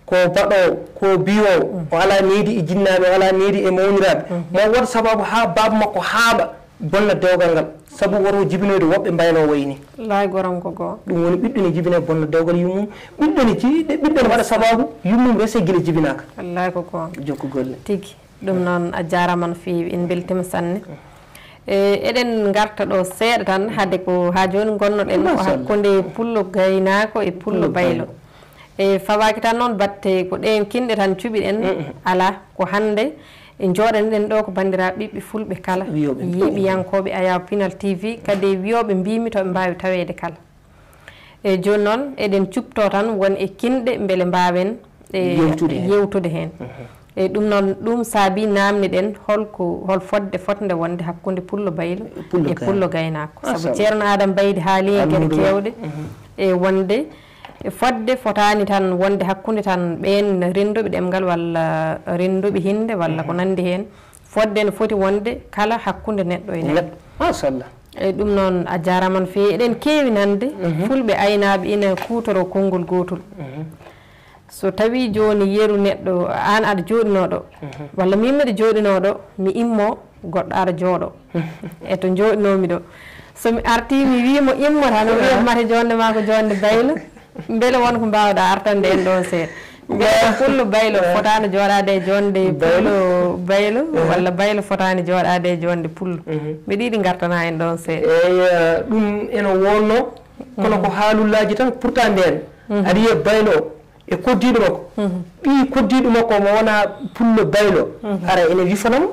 ko baɗowo ko biyowo o ala needi e jinnaɓe o ala needi e mawniraɓe mo waɗa sababu ha baba makko haaɓa bonna dewgal ngal sabu woto jibinoyde woɓɓe mbayno wayni lay goram ko goo ɗum woni ɓiɗɗo ne jibine bonna dewgal yummum ɓiɗɗo ne waɗa sababu yummum rese guila jibinaka wallay ko goo jokku golle tigui ɗum noon a jarama no fewi en beltima sanne eɗen garta ɗo seeɗa tan haade ko ha joni gonnoɗen ko hakkude pullo gaynako e pullo baylo e fawaki tan noon batte ko ɗen kinɗe tan cuɓiɗen ala ko hande e jooɗaniɗen ɗo ko bandiraɓe ɓiɓɓe fulɓe kala yiɓiyankoɓe Ayaw Pinal TV kadi wiyoɓe mbimi toɓe mbawi tawede kala e joni noon eɗen cupto tan won e kinɗe beele mbawen yewtude hen e ɗum noon ɗum saabi namni ɗen hol fodde fotde wonde hakkude pullo baylo e pullo gaynako saabu ceerno Adama Baydy haali gueɗe kewɗe e wonde fodde fotani tan wonde hakkude tan ɓen renduɓe ɗemgal walla renduɓe hinde walla ko nandi hen fodde ne foti wonde kala hakkude neɗɗo e neɗɗo machallah eyyi ɗum noon a jarama no fewi eɗen kewi nande fulɓe aynaɓe ina kutoro konngol gotol so tawi joni yeru neɗɗo an aɗa joɗinoɗo walla min mbiɗa joɗinoɗo mi immo goɗɗo aɗa jooɗo e to joɗinomi ɗo somi arti mi wimo immo tan o wiyamata jonde ma ko jonde baylo beele wonko mbawɗa artande en ɗon seeɗa pullo baylo fotani jooɗade e jonde pullo baylo walla baylo fotani jooɗade e jonde pullo mbiɗa yiiɗi gartana en ɗon seeɗa eyi ɗum ene wonno kono ko haalullaji tan pourtant nden aɗa yiya baylo e koddiɗo makko ɓi koddiɗo makko mo wona pullo baylo ara ene wifanamo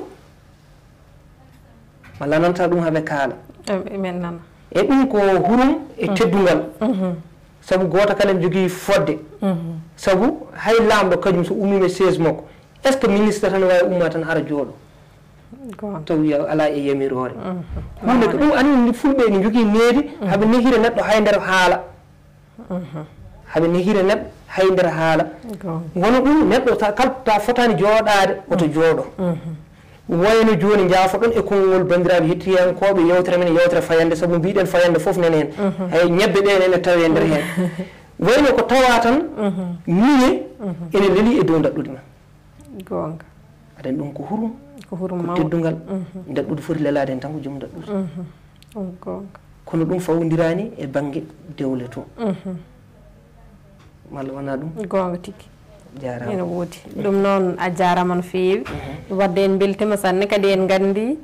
walla nanta ɗum haɓe kaala men nana e ɗum ko hurum e teddungal sabu goto kala ne jogui fodde sabu hay lamɗo kañum so ummima siège makko est ce que ministre tan wawi umma tan ara jooɗo taw wiya ala e yamirore hunde ko ɗum andi fulɓe ne jogui needi haɓe nehira neɗɗo hay nder haala haɓe nehira neɗɗo hay nder haala wono ɗum neɗɗo kalta fotani jooɗade oto jooɗo wayno joni jaafo ɗon e konngol bandiraɓe hettiyankoɓe yewtere men yewtere fayande saabu mbiɗen fayande foof nene hen hay ñebbe ɗe ene tawe nder hen wayno ko tawa tan miñe ene leeli e dow daɗɗude ma gonga aɗen ɗum ko hurum ko teddugal daɗɗude foti lelade hen tan ko joom daɗɗude gonga kono ɗum fawodirani e banggue dewle to malla wona ɗum gonga tigui jarama ene woodi ɗum noon a jarama no fewi wadde en beltima sanne kadi en gandi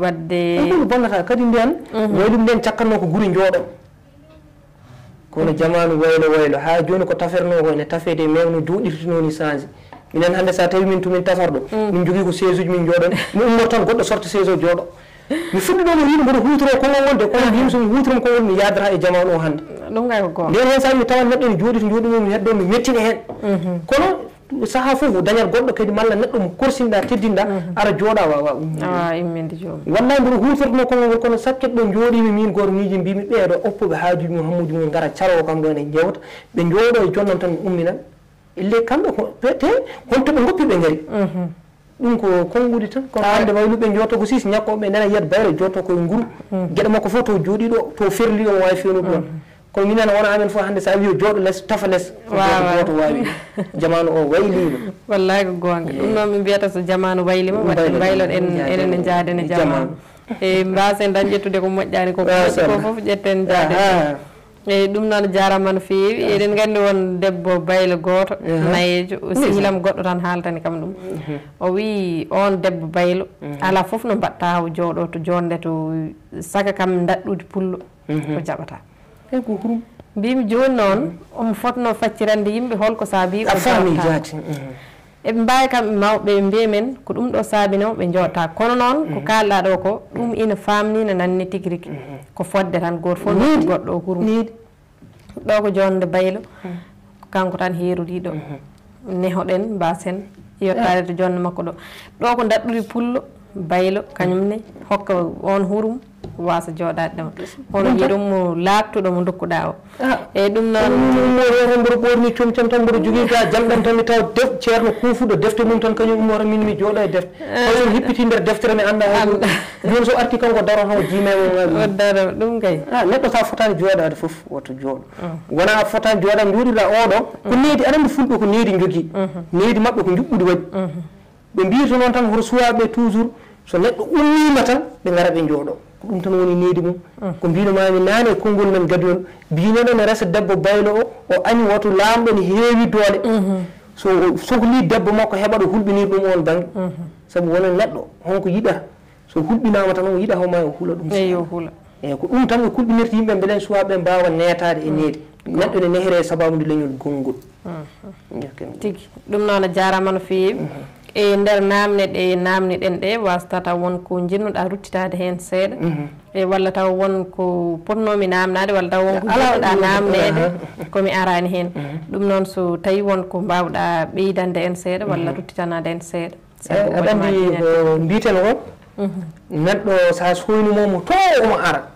wadde ɗum bonnata kadi mbiyan waylum nden cakkanno ko guuri jooɗo kono jamanu waylo ha joni ko taferno ko ene tafede mewno jooɗirtinoni change minen hande sa tawi min tumin tafarɗo min jogui ko siège uji min jooɗon mi ummo tan goɗɗo sorta siège o jooɗo mi fuɗɗiɗomo wiide mboɗo hutoro konngol wonde kono mbimi somi hutoroma konngol mi yadata e jamanu o hande ɗum gay ko gonga nden hen sahi mi tawan neɗɗo ene jooɗi to jooɗi mi heddo mi mettini hen kono saaha foof dañat goɗɗo kadi malla neɗɗo mo korsinɗa teddinɗa ara jooɗa wawa awa imminde joomum wallahi mboɗo hutorno konngol ngol kono sakket ɗo jooɗimi min goto miiji mbimi ɓeeɗo oppuɓe haajuji mum hammuji mum gara calowo kam ɗo ene jewta ɓe jooɗo e jonnon tan umminan elle kamɓe te honto ɓe goppi ɓe gaari ɗum ko konngudi tan kono hande wayluɓe jotto ko sis ñakkoɓe nana yiyat bayre jotto koye nguru gueɗe makko fof to jooɗiɗo to ferli o wawi fewnude ɗon kono minen wona amen fof hande sa wi jooɗo less tafa less goto wawi jamanu o waylima wallahi ko gonga ɗum noon min mbiyata so jamanu waylima wadde mbaylon enene jaadene jamanu e mbasen tan ƴettude ko moƴƴani ko foof ƴetten jaaden eyyi ɗum noon jarama no fewi eɗen gandi won debbo baylo goto nayejo sihilam goɗɗo tan haaltani kam ɗum o wi on debbo baylo ala foof no mbatta o jooɗo to jonde to saka kam daɗɗude pullo ko jaɓata e ko hurum mbimi joni noon omo fotno faccirande yimɓe holko saabi o jaati eɓe mbawi kamɓe mawɓe mbiya men ko ɗum ɗo saabino ɓe jooɗta kono noon ko kalɗa ɗo ko ɗum ina famni no nanni tigui rigui ko fodde tan goto fof goɗɗo o hurum ɗo ko jonde baylo kanko tan heeruriɗo nehoɗen mbasen yettade to jonde makko ɗo ko daɗɗude pullo baylo kañumne hokka on hurum wasa jooɗade ɗon hono yiɗum mo labtuɗo mo dokkuɗa o eyyi ɗum noon mboɗo ɓorni comcam tan mboɗo jogui ga jamɗam tan mi taw ceerno kuufuɗo defte mum tan kañum ummota min mi jooɗo e defte hayso hippiti nder deftere mi anda joni so arti kanko daroto jimemo daro ɗum kay neɗɗo sa fotani jooɗade foof woto jooɗo wona fotani jooɗade jooɗiɗa oɗo ko needi aɗa andi fulɓe ko needi jogui needi mabɓe ko juɓɓudi waɗi ɓe mbiyata noon tan hoto suwaɓe toujours so neɗɗo ummima tan ɓe gara ɓe jooɗo ko ɗum tan woni needi mum ko mbinomami nane e konngol men gaduyol mbinoɗo ne resa debbo baylo o añi woto lamɗo ne heewi doole so sohli debbo makko heɓaɗo hulɓinir ɗum on banggue saabu wono neɗɗo honko yiɗata so hulɓinama tan o yiɗa hawma o huula ɗum eyo huula eyyi ko ɗum tan ɓe kulɓinirta yimɓe beelen suwaɓe mbawa netade e needi neɗɗo ne nehre sababude leñol gongol tigui ɗum noon a jarama no fewi e nder namne ɗe namniɗen ɗe wasata taw won ko jinnuɗa ruttitade hen seeɗa e walla taw won ko potnomi namnade walla taw won ko jinnuɗa namnede komi arani hen ɗum noon so tawi won ko mbawɗa ɓeydande en seeɗa walla ruttitanade en seeɗa aɗa andi ko mbiten o neɗɗo sa soynimomo to omo ara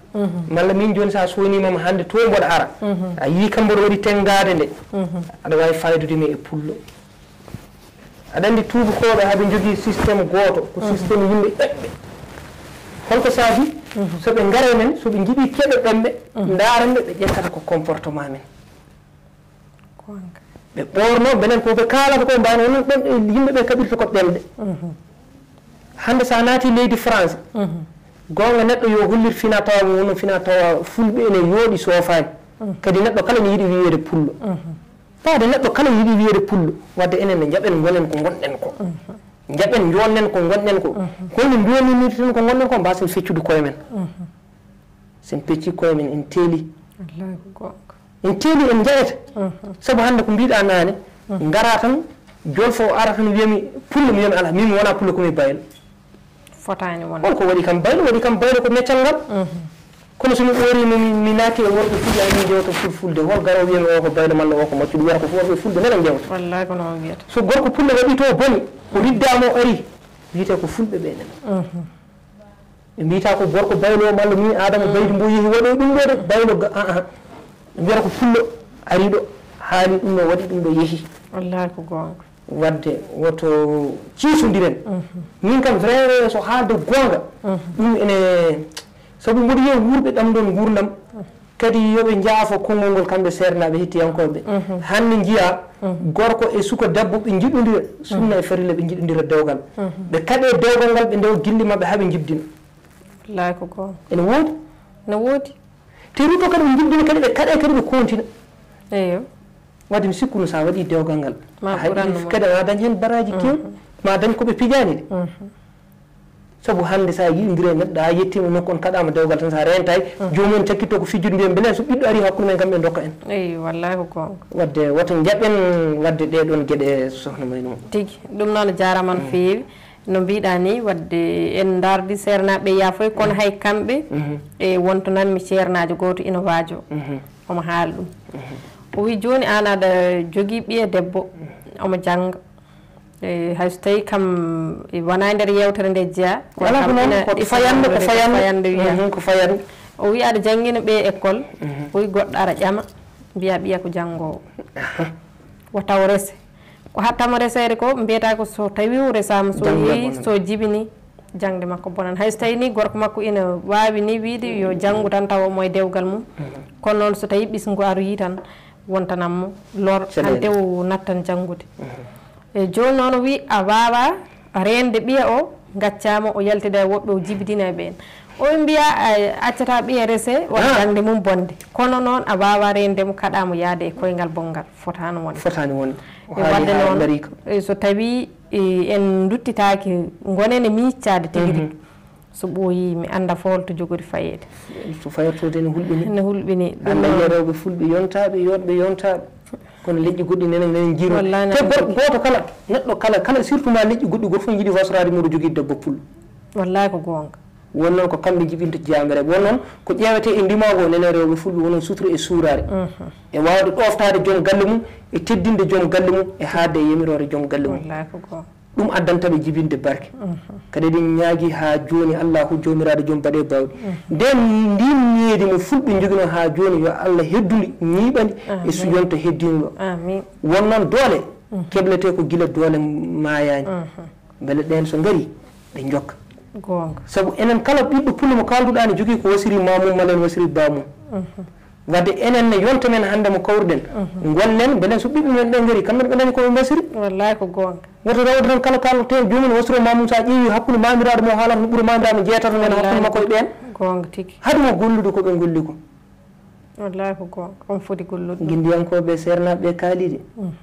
malla min joni sa soynimama hande to mboɗo ara a yi kam mboɗo waɗi tengade nde aɗa wawi faydudemi e pullo aɗa andi tubakoɓe haɓe jogui systéme goto ko systéme yimɓe ɓeɓɓe holko saabi soɓe gaare men soɓe jiiɗi keɓe ɓemɓe daranɓe ɓe ƴettata ko comportement men ɓe ɓorno benen koɓe kalata ko mbano onon ɗon yimɓeɓe kaɓirta ko ɓemɗe hande sa naati leydi France gonga neɗɗo yo hollir fina tawa wono fina tawa fulɓe ene yooɗi sofani kadi neɗɗo kala ne yiiɗi wiyede pullo faade neɗɗo kala yiiɗi wiyede pullo wadde enen ne jaɓen gonen ko gonɗen ko jaɓen jonnen ko gonɗen ko holno joninirten ko gonɗen ko mbasen feccude koye men sen pecci koye men en teeli en teeli en jeyata saabu hande ko mbiɗa nane ngara tan jolfo ara tan wiyami pulle mi yami ala min wona pulle ko mi baylo fotani won ko wadi kam baylo ko meccal ngal kono so mi ɓoori mi naati e worɓe fulɓe ani jewta fulfulde hol garo wiyami o ko baylo malla o ko maccuɗo wiyata ko worɓe fulɓe nene jewta wallahi ko noon wiyata so gorko pulle waɗi to boni o riddama o ari wiyete ko fulɓe ɓe nen ɓe mbiyata ko gorko baylo malla min adama baydi mbo yeehi waɗoy ɗum ɗo de baylo ɓe mbiyata ko fullo ari ɗo haali ɗum ɗo waɗi ɗum ɗo yeehi wallahi ko gonga wadde woto ciisodiren min kam vrai so haalde gonga ɗum ene sabu mboɗo yiya wuurɓe ɗam ɗon gurdam kadi yoɓe jaafo konngol ngol kamɓe sernaɓe hettiyankoɓe hande jiiya gorko e suka debbo ɓe jiɗodira sunna e farilla ɓe jiɗodira dewgal ɓe kaɗe dewgal ngal ɓe ndew gilli mabɓe haaɓe jibdina wallahi ko gonga ene woodi ne woodi te ruto kadi ɓe jibdina kadi ɓe kaɗe kadi ɓe kontina eyo wadde mi sikkuno sa waɗi dewgal ngal kadi ma dañ hen baraji kewɗi ma dañ koɓe pijani de sabu hande sa yiɗodiri e neɗɗo a yettima nokku on kaɗama dewgal tan sa rentay jomum cakkitto ko fijjude mbiyen beelen so ɓiɗɗo ari hakkude men kam ɓe dokka en eyi wallahi ko gonga wadde woto jaɓen wadde ɗeɗon gueɗe sohna Maynuma tigui ɗum noon jarama no feewi no mbiɗa ni wadde en dardi sernaɓe yaafoy kono hay kamɓe e wonto nanmi ceernajo goto ina waajo omo haala ɗum o wi joni an aɗa jogui ɓiye debbo omo jangga hayso tawi kam wona nder yewtere nde jeeya ko fayande wiya ko fayande o wi aɗa jangguina ɓe école o wi goɗɗo ara ƴama mbiya ɓiya ko janggowo o taw rese ko hattama resede ko mbiyata ko so tawi o resama so yeehi so jibini jangde makko bonan hayso tawi ni gorko makko ina wawi ni wiide yo janggu tan tawa omo e dewgal mum kono noon so tawi ɓisgu aroyi tan wontanammo lor hande o nattan janggude e joni noon o wi a wawa rende ɓiya o gaccama o yaltida e woɓɓe o jibidina e ɓen o mbiya accata ɓiya rese won jangde mum bonde kono noon a wawa rendemo kaɗamo yaade e koyngal bongal fotani wonde wadde noon so tawi en duttitaki gonene miccade tigui rigui so ɓooyi mi anda fo holto jogori fayede so fayirtode ne hulɓini ande rewɓe fulɓe yontaɓe yotɓe yontaɓe kono leƴƴi goɗɗi nenen jiiro te goto kala neɗɗo kala surtout ma leƴƴi goɗɗi goto fof jiiɗi wasrade muɗo jogui debbo pullo wallahi ko gonga won noon ko kamɓe jibinta jamere won noon ko ƴewete e ndimago nenen rewɓe fulɓe wonon sutoro e suurare e wawde ɗoftade joom galle mum e teddinde joom galle mum e haadde e yamirore joom galle mum wallahi ko gonga ɗum addantaɓe jibinde barke kadi eɗen ñaagui ha joni allahu jomiraɗo joom baɗe bawɗi nden ndin needi mo fulɓe joguino ha joni yo Allah heddude ñiiɓandi e suyonto heddino ɗo won noon doole keblete ko guila doole mayani beele ɗen so gaari ɗe jokka gonga saabu enen kala ɓiɗɗo pullo mo kalduɗa ne jogui ko wasiri mamum malen wasiri bamum wadde enen ne yonta men hande mo kawruɗen gollen beelen so ɓiɓɓe men ɗe gaari kamɓe ɓe dañi koɓe basiri wallahi ko gonga woto rawde tan kala kalate jomum wasiro mamum sa ƴeewi hakkude mamiraɗo mo haalata no ɓuuri mamiraɗo jeetata men hakkude makko e ɓen gonga tigui haademo gollude koɓe golli ko wallahi ko gonga on foti gollude guindiyankoɓe sernaɓe kaalide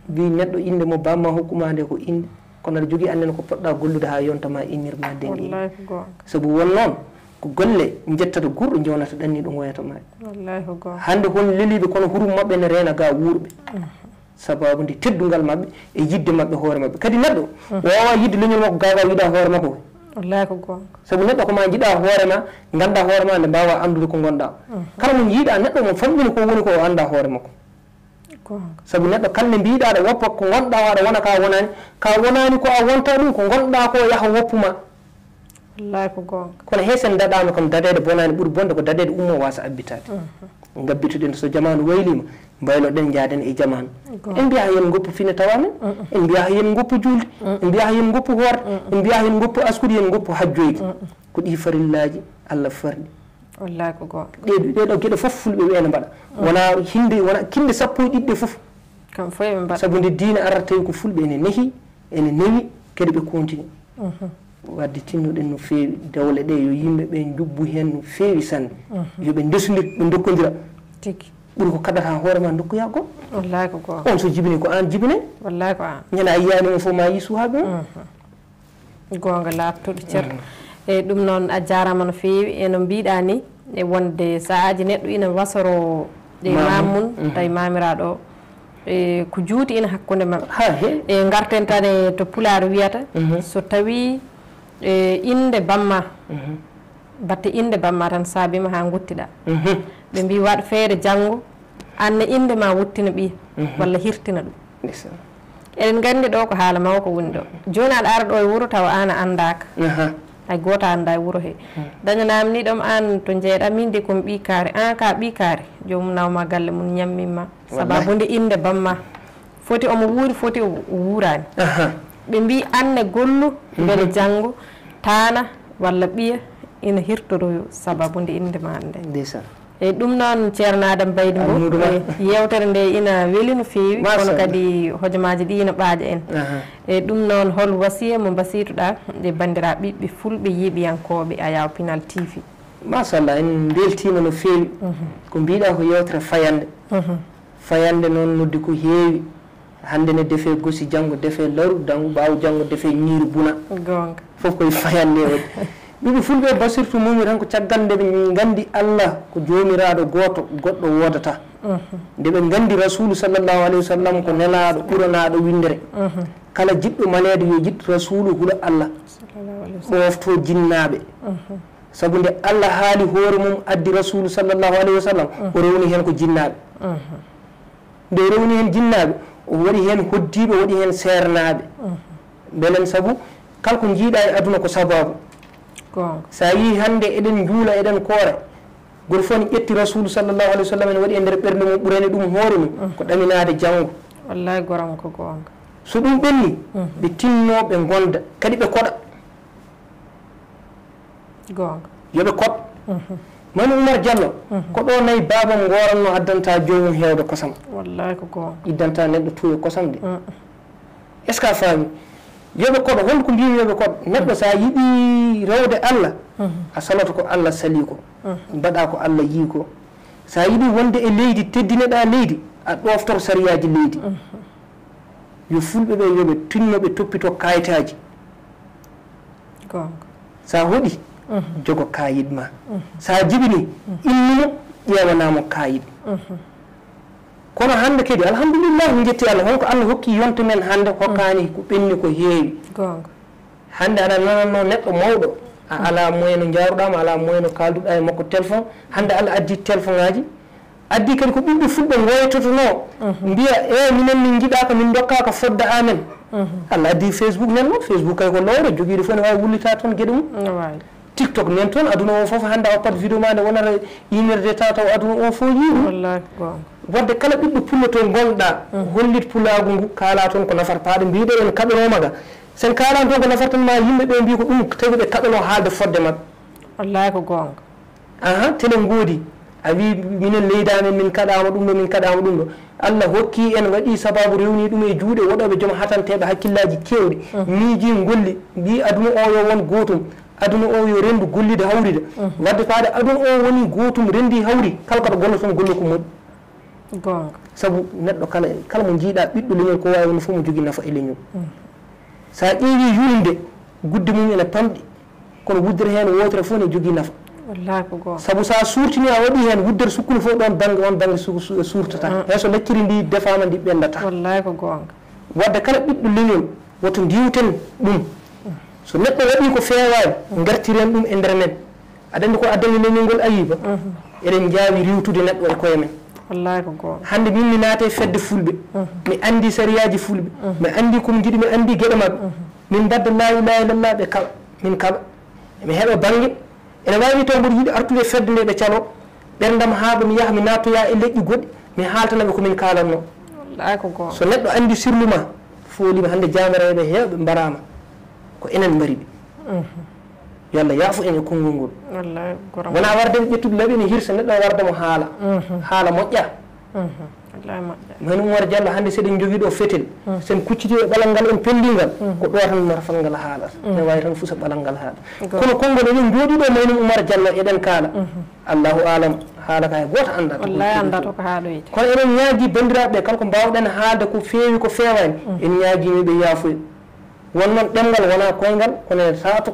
mbi neɗɗo inde mo bamma hokkuma nde ko inde kono aɗa jogui annene ko poɗɗa gollude ha yontama innirma nden wallahi ko gonga saabu won noon ko golle jettata gurɗo jewnata ɗanni ɗum woyatama wallahi ko gonga hande hon leliɓe kono hurum mabɓe ne reena ga wuurɓe sababu nde teddugal mabɓe e yidde mabɓe hoore mabɓe kadi neɗɗo wawa yidde leñol makko gaga yiiɗa hoore makko wallahi ko gonga saabu neɗɗo koma jiiɗa hoore ma ganda hoore ma nde mbawa andude ko gonɗa kala mo jiiɗa neɗɗo mo famɗini ko woni ko o anda hoore makko saabu neɗɗo kalne mbiɗa aɗa woppa ko gonɗa o aɗa wona ka wonani ko a wonta ɗum ko gonɗa ko yaaha woppuma wallahi ko gonga kono hesen daɗama kam dadede bonani ɓuuri bonde ko dadede ummo wasa abbitade gabbituɗen so jamanu waylima mbayloɗen jaaden e jamanu en mbiya yen goppu fine tawa men en mbiya yen goppu julde en mbiya yen goppu hoorde en mbiya yen goppu askude yen goppu hajjoyde ko ɗi farillaji Allah farɗi wallahi ko gonga ɗeɗo gueɗe foof fulɓe wiyene mbaɗa wona kinde sappo e ɗiɗɗe foof kam fof ɓe mbaɗa saabu nde diina arata tawi ko fulɓe ene neehi ene newi kadi ɓe continue wadde tinnoɗen no feewi dewle ɗe yo yimɓe ɓe jubbu hen no feewi sanne yoɓe ndesodir ɓe dokkodira tigui ɓuuri ko kaddata hoore ma dokkoya goɗɗo wallahi ko gonga on so jibini ko an jibine wallahi ko an ñana yiyani mo fof ma yi suhaɓe mum gonga labtuɗo ceerno e ɗum noon a jarama no feewi eno mbiɗa ni e wonde saahaji neɗɗo ina wasoro ɗe mamum tawi mamiraɗo ko juuti ina hakkunde maɓɓe e garten tane to pulaar wiyata so tawi inde bamma batte inde bamma tan saabima ha guttiɗa ɓe mbi waɗ feere janngo anne inde ma wuttina ɓiya walla hirtina ɗum eɗen gandi ɗo ko haala mawko woni ɗo joni aɗa ara ɗo e wuuro tawa an a andaka hay goto anda e wuuro he dañanami ni ɗom an to jeeɗa min de komi ɓi kaare an ka ɓi kaare jomum nawma galle mum ñammima sababude inde bamma foti omo wuuri foti o wuurani ɓe mbi anne gollu beele janggo tana walla ɓiya ina hirtoroyo sababude inde ma nde eyyi ɗum noon ceerno Adama Baydy Mbow yewtere nde ina weeli no feewi kono kadi hojomaji ɗi ina ɓaaja en eyyi ɗum noon hol wasiya mo basiytoɗa e bandiraɓe ɓiɓɓe fulɓe yiiɓiyankoɓe Ayaw Pinal TV machallah en beltima no feewi ko mbiɗa ko yewtere fayande fayande noon noddi ko heewi hande ne defe gosi janggo defe laru dangu ɓawo janggo defe ñiiri buna gonga fof koye fayande waɗi ɓiɓe fulɓe basirtu mumi tan ko caggal nde ɓe gandi Allah ko jomiraɗo goto goɗɗo wodata nde ɓe gandi rasulu sallllahu alayhi wa sallam ko nelaɗo ɓuranaɗo windere kala jiɗɗo manede yo jiɗɗo rasulu huula Allah ɓofto jinnaɓe saabu nde Allah haali hoore mum addi rasulu sallllahu alayhi wa sallam o rewni hen ko jinnaɓe nde o rewni hen jinnaɓe o waɗi hen hoddiɓe o waɗi hen sernaɓe belen saabu kala ko jiiɗa e aduna ko sababu sa yi hande eɗen juula eɗen koore goto fof ne ƴetti rasulu sallllahu alayhi wa sallam ene waɗi e nder ɓerde mum ɓurani ɗum hoore mum ko ɗaminade janggo wallahi goram ko gonga so ɗum ɓenni ɓe tinno ɓe gonda kadi ɓe koɗa gonga yoɓe koɗ mani Oumar Diallo ko ɗo nayyi babam goranno addanta jomum hewde kosam wallahi ko gonga iddanta neɗɗo tuuyo kosam de est ce que a faami yoɓe koɗo holko mbimi yoɓe koɗo neɗɗo sa yiɗi rewde Allah a salata ko Allah sali ko mbaɗa ko Allah yii ko sa yiɗi wonde e leydi teddineɗa leydi a ɗoftor sariyaji leydi yo fulɓe ɓe yoɓe tinnoɓe toppito kayitaji sa hoɗi jogo kayit ma sa jibini innimo ƴewanamo kayit kono hande kadi alhamdulillah jetti Allah holko Allah hokki yonto men hande hokkani ko ɓenni ko heewi hande aɗa nananno neɗɗo mawɗo a ala moyen no jaruɗama ala moyen no kalduɗa e makko téléphone hande Allah addi téléphone ngaji addi kadi ko ɓiɓɓe fulɓe goytotono mbiya minen min jiiɗaka min dokkaka fodde amen Allah addi Facebook nen noon Facebook kay ko lowre joguiɗo fof ne wawi wullita toon gueɗe mum TikTok nen toon aduna o foof hande a wappat vidéo ma nde wonata yimirde taw aduna o fof yiiɗum wadde kala ɓiɗɗo pullo to gonɗa hollit pulagu ngu kaala toon ko nafata paɗe mbiɗo en kaɓanomaga sen kalani toon ko nafartanma yimɓeɓe mbi ko ɗum tawi ɓe kaɓano haalde fodde mabɓe wallahi ko gonga tele goodi a wi minen leydamen min kaɗama ɗum ɗo min kaɗama ɗum ɗo Allah hokki en waɗi sababu rewni ɗum e juuɗe woɗoɓe joom hatanteɓe hakkillaji kewɗi miiji golli mbi aduna o yo won gotum aduna o yo rendu gollide hawride wadde paade aduna o woni gotum rendi hawri kala koɗo golla toon golla ko moƴƴi gonga saabu neɗɗo kala mo jiiɗa ɓiɗɗo leñol ko wawi wonno fof mo jogui nafa e leñol sa ƴeewi yulde gudde mum ene pamɗi kono wuddere hen wotere fof ne jogui nafa wallahi ko gonga saabu sa surtini a waɗi hen wuddere sukkunu fof ɗon banggue on banggue surtata hay so lacciri ndi defama ndi ɓendata wallahi ko gonga wadde kala ɓiɗɗo leñol woto diwten ɗum so neɗɗo waɗi ko fewani gartiren ɗum e nder men aɗa andi ko addani leñol ngol ayiba eɗen jaawi riwtude neɗɗo e koye men wallahi ko gonga hande min mi naate fedde fulɓe mi andi sariyaji fulɓe mi andi komi jiiɗi mi andi gueɗe mabɓe min badda la ilaha illallah ɓe kaɓa min kaɓa mi heeɓa banggue ene wawi taw mboɗo yiiɗi artude fedde nde ɓe calo ɓerdam haaɓa mi yaaha mi nattoya e leƴƴi goɗɗi mi haltanaɓe komin kalanno wallahi ko gonga so neɗɗo andi sirluma folima hande jamireɓe heewɓe mbarama ko enen mbari ɓe yo Allah yaafo en e konngol ngol wona warde ƴettude laaɓi ne hirsa neɗɗo warda mo haala haala moƴƴa mani Oumar Diallo hande seɗen jogui ɗo fetel sen kucciti e ɓalal ngal en pellingal ko ɗo tan marfal ngal haalata ne wawi tan fusa ɓalal ngal haala kono konngol eɗen jooɗi ɗo mani Oumar Diallo eɗen kaala Allahu alam haala ka e goto andata ko haaloyde kono eɗen ñaagui bandiraɓe kala ko mbawɗen haalde ko feewi ko fewani en ñaaguimiɓe yaafoya wonnoon ɗemgal wona koyngal kono ene taato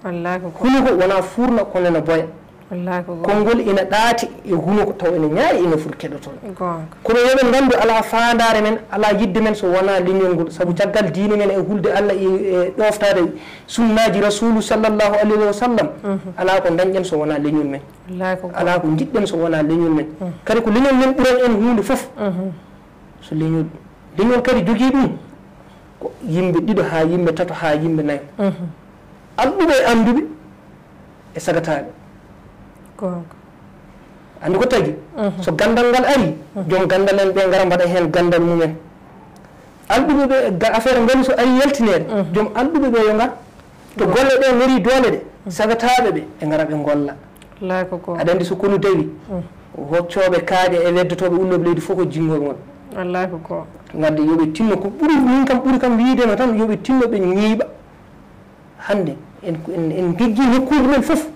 wallahi ko huluko wona furna kono ene boya konngol ina ɗaati e huno ko taw ene ñaayi ina foti keɗotoon kono yoɓen nganndu alaa faandaare men alaa yidde men so wonaa leñol ngol sabu caggal diine men e hulde Allah e ɗoftaade sunnaaji rasulu sallllahu alayhi wa sallam alaa ko dañƴen so wonaa leñol men alaa ko jiɗɗen so wonaa leñol men kadi ko leñol men ɓuran en huunde fof so leñol kadi jogii ɗum ko yimɓe ɗiɗo haa yimɓe tato haa yimɓe nayo alɗuɓe e annduɓe e sagataaɓe andi ko tagi so gandal ngal ari joom gandal en ɓe ngara mbaɗa heen gandal mumen alɗuɓe ɓe affaire ngoni so ari yaltinede joom alɗuɓe ɓe yo ngar to golle ɗe ngari doole ɗe sagataɓe ɓe ɓe ngara ɓe golla aɗa andi so konu dawi hoccoɓe kaaƴe e weddotoɓe ulloɓe leydi fof ko jingol ngon gadde yoɓe tinno ko ɓuuri min kam ɓuuri kam wiidema tan yoɓe tinno ɓe ñiiɓa hande en giggi nokkuji men fof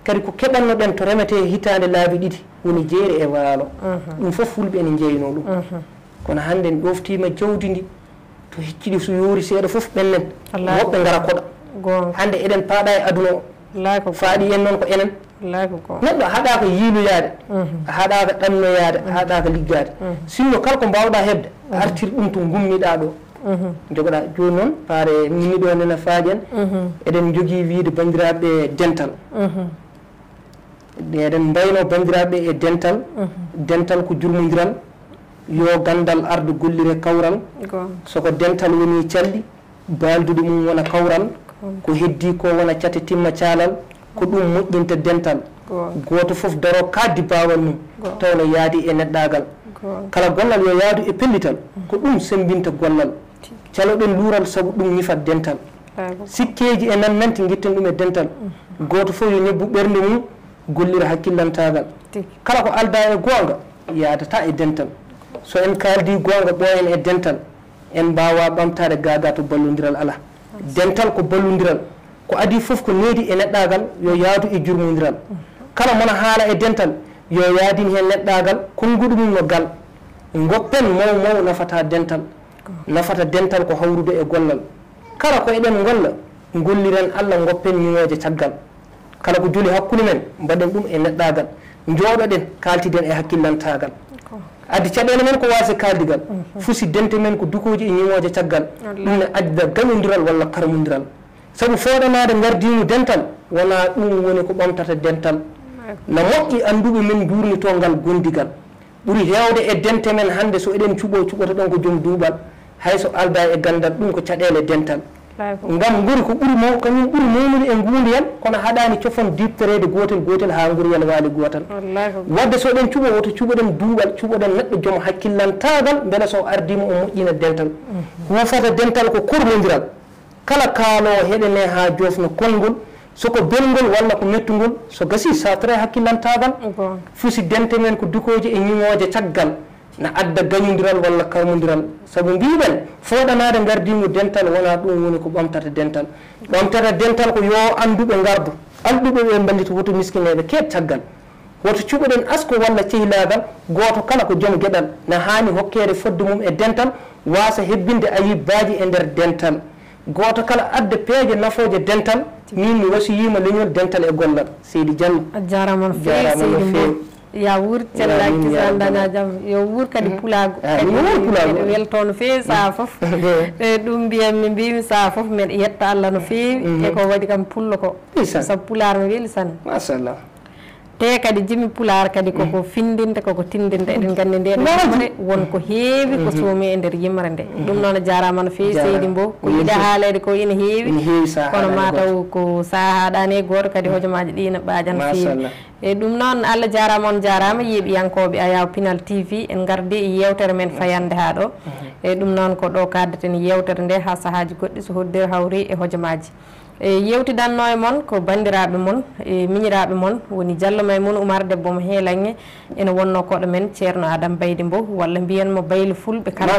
kadi ko keɓannoɗen to remete hitande laabi ɗiɗi woni jeeri e waalo ɗum fof fulɓe ene jeyno ɗum kono hande en ɗoftima jawdi ndi to hicciɗi so yoori seeɗa fof ɓennen woɓɓe ngara koɗa hande eɗen paaɗa e aduna o faaɗi en noon ko enen neɗɗo haɗaka yiiloyade a haɗaka ɗannoyade a haɗaka liggade sinno kala ko mbawɗa hebde artir ɗum to gummiɗa ɗo jogoɗa joni noon paare mini ɗo nena faaƴen eɗen jogui wiide bandiraɓe dental eɗen mbayno bandiraɓe e dental dental ko jurmodiral yo gandal arde gollire kawral soko dental woni calɗi baldude mum wona kawral ko heddi ko wona cate timma calal ko ɗum moƴƴinta dental goto foof daro kaddi bawal mum tawno yaadi e neɗɗagal kala gollal yo yaadu e pellital ko ɗum sembinta gollal caloɗen luural saabu ɗum ñifat dental sikkeji e nan nanti guitten ɗum e dental goto foof yo ñebbu ɓernde mum gollira hakkillantagal kala ko alda e gonga yadata e dental so en kaldi gonga ɓoyen e dental en mbawa ɓamtade gaga to ballodiral ala dental ko ballodiral ko adi foof ko needi e neɗɗagal yo yaadu e jurmodiral kala mona haala e dental yo yaadin hen neɗɗagal konnguɗo mum no gal goppen maw nafata dental nafata dental ko hawrude e gollal kala ko eɗen golla golliren Allah goppen ñiŋoje caggal kala ko joli hakkude men mbaɗen ɗum e neɗɗagal jooɗoɗen kaltiden e hakkillantagal addi caɗele men ko wasi kaldigal fusi dente men ko dukoji e ñiŋoje caggal ɗum ne adda gañodiral walla karmodiral saabu fooɗanade gardinu dental wona ɗum woni ko ɓamtata dental no moƴƴi anduɓe men jurnito ngal gondigal ɓuuri hewde e dente men hande so eɗen cuɓota ɗon ko joom duuɓal hayso alda e gandal ɗum ko caɗele dental ngam gori ko ɓuuri kañum ɓuuri mawnude e gundiyal kono haɗani cofon diptorede gotel ha guriyal waali gotal wadde so ɗen cuɓo woto cuɓoɗen duuɓal cuɓoɗen neɗɗo joom hakkillantagal beele so ardima o moƴƴina dental hufata dental ko kormodiral kala kaalowo heɗene ha jofno konngol soko belgol walla ko mettugol so gasi sa tara hakkillantagal fusi dente men ko dukoji e ñiŋoje caggal na adda gañodiral walla karmodiral saabu mbiɗen fooɗanade gardingo dental wona ɗum woni ko ɓamtata dental ko yo anduɓe gardu alɗuɓe ɓe ballita woto miskineɓe keet caggal woto cuɓoɗen asko walla cehilagal goto kala ko joom gueɗal na hani hokkede fodde mum e dental wasa hebbinde ayibbaji e nder dental goto kala adde peeje nafoje dental min mi wasiyima leñol dental e gollal seydi Diallo a jarama no fewi ya wuur cellaki sa daña jaam yo wuur kadi pulago kadi welto no fewi saha foof ɗum mbiyammi mbimi saha foof mbeɗa yetta Allah no fewi e ko waɗi kam pullo ko saabu pular no weeli sanne machallah te kadi jimi pular kadi koko findinde koko tindinde eɗen gandi nde ɗomre wonko heewi ko soomi e nder yimre nde ɗum noon a jarama no fewi seydi Mbow ko yiɗa haalede ko ina heewi kono mataw ko saha haɗani e goto kadi hojomaji ɗi ne ɓajan feewi e ɗum noon Allah jarama on jarama yeeɓiyankoɓe Ayaw Pinal TV en gardi e yewtere men fayande ha ɗo e ɗum noon ko ɗo kaddeten yewtere nde ha sahaji goɗɗi so hoddir hawri e hojomaji e yewtidanno e moon ko bandiraɓe moon e miñiraɓe moon woni Diallo Maymouna Oumar debbo mo heelange ene wonno koɗo men ceerno Adama Baydy Mbow walla mbiyanmo Baylo Fulɓe kala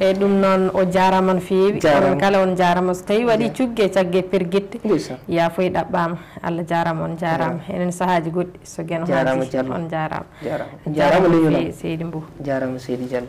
e ɗum noon o jarama no fewi onon kala on jarama so tawi waɗi cuggue caggue perguette yaafoy ɗaɓɓama Allah jarama on jarama enen sahaji goɗɗi so gueno haji on jarama jarama seydi Mbow jarama seydi Diallo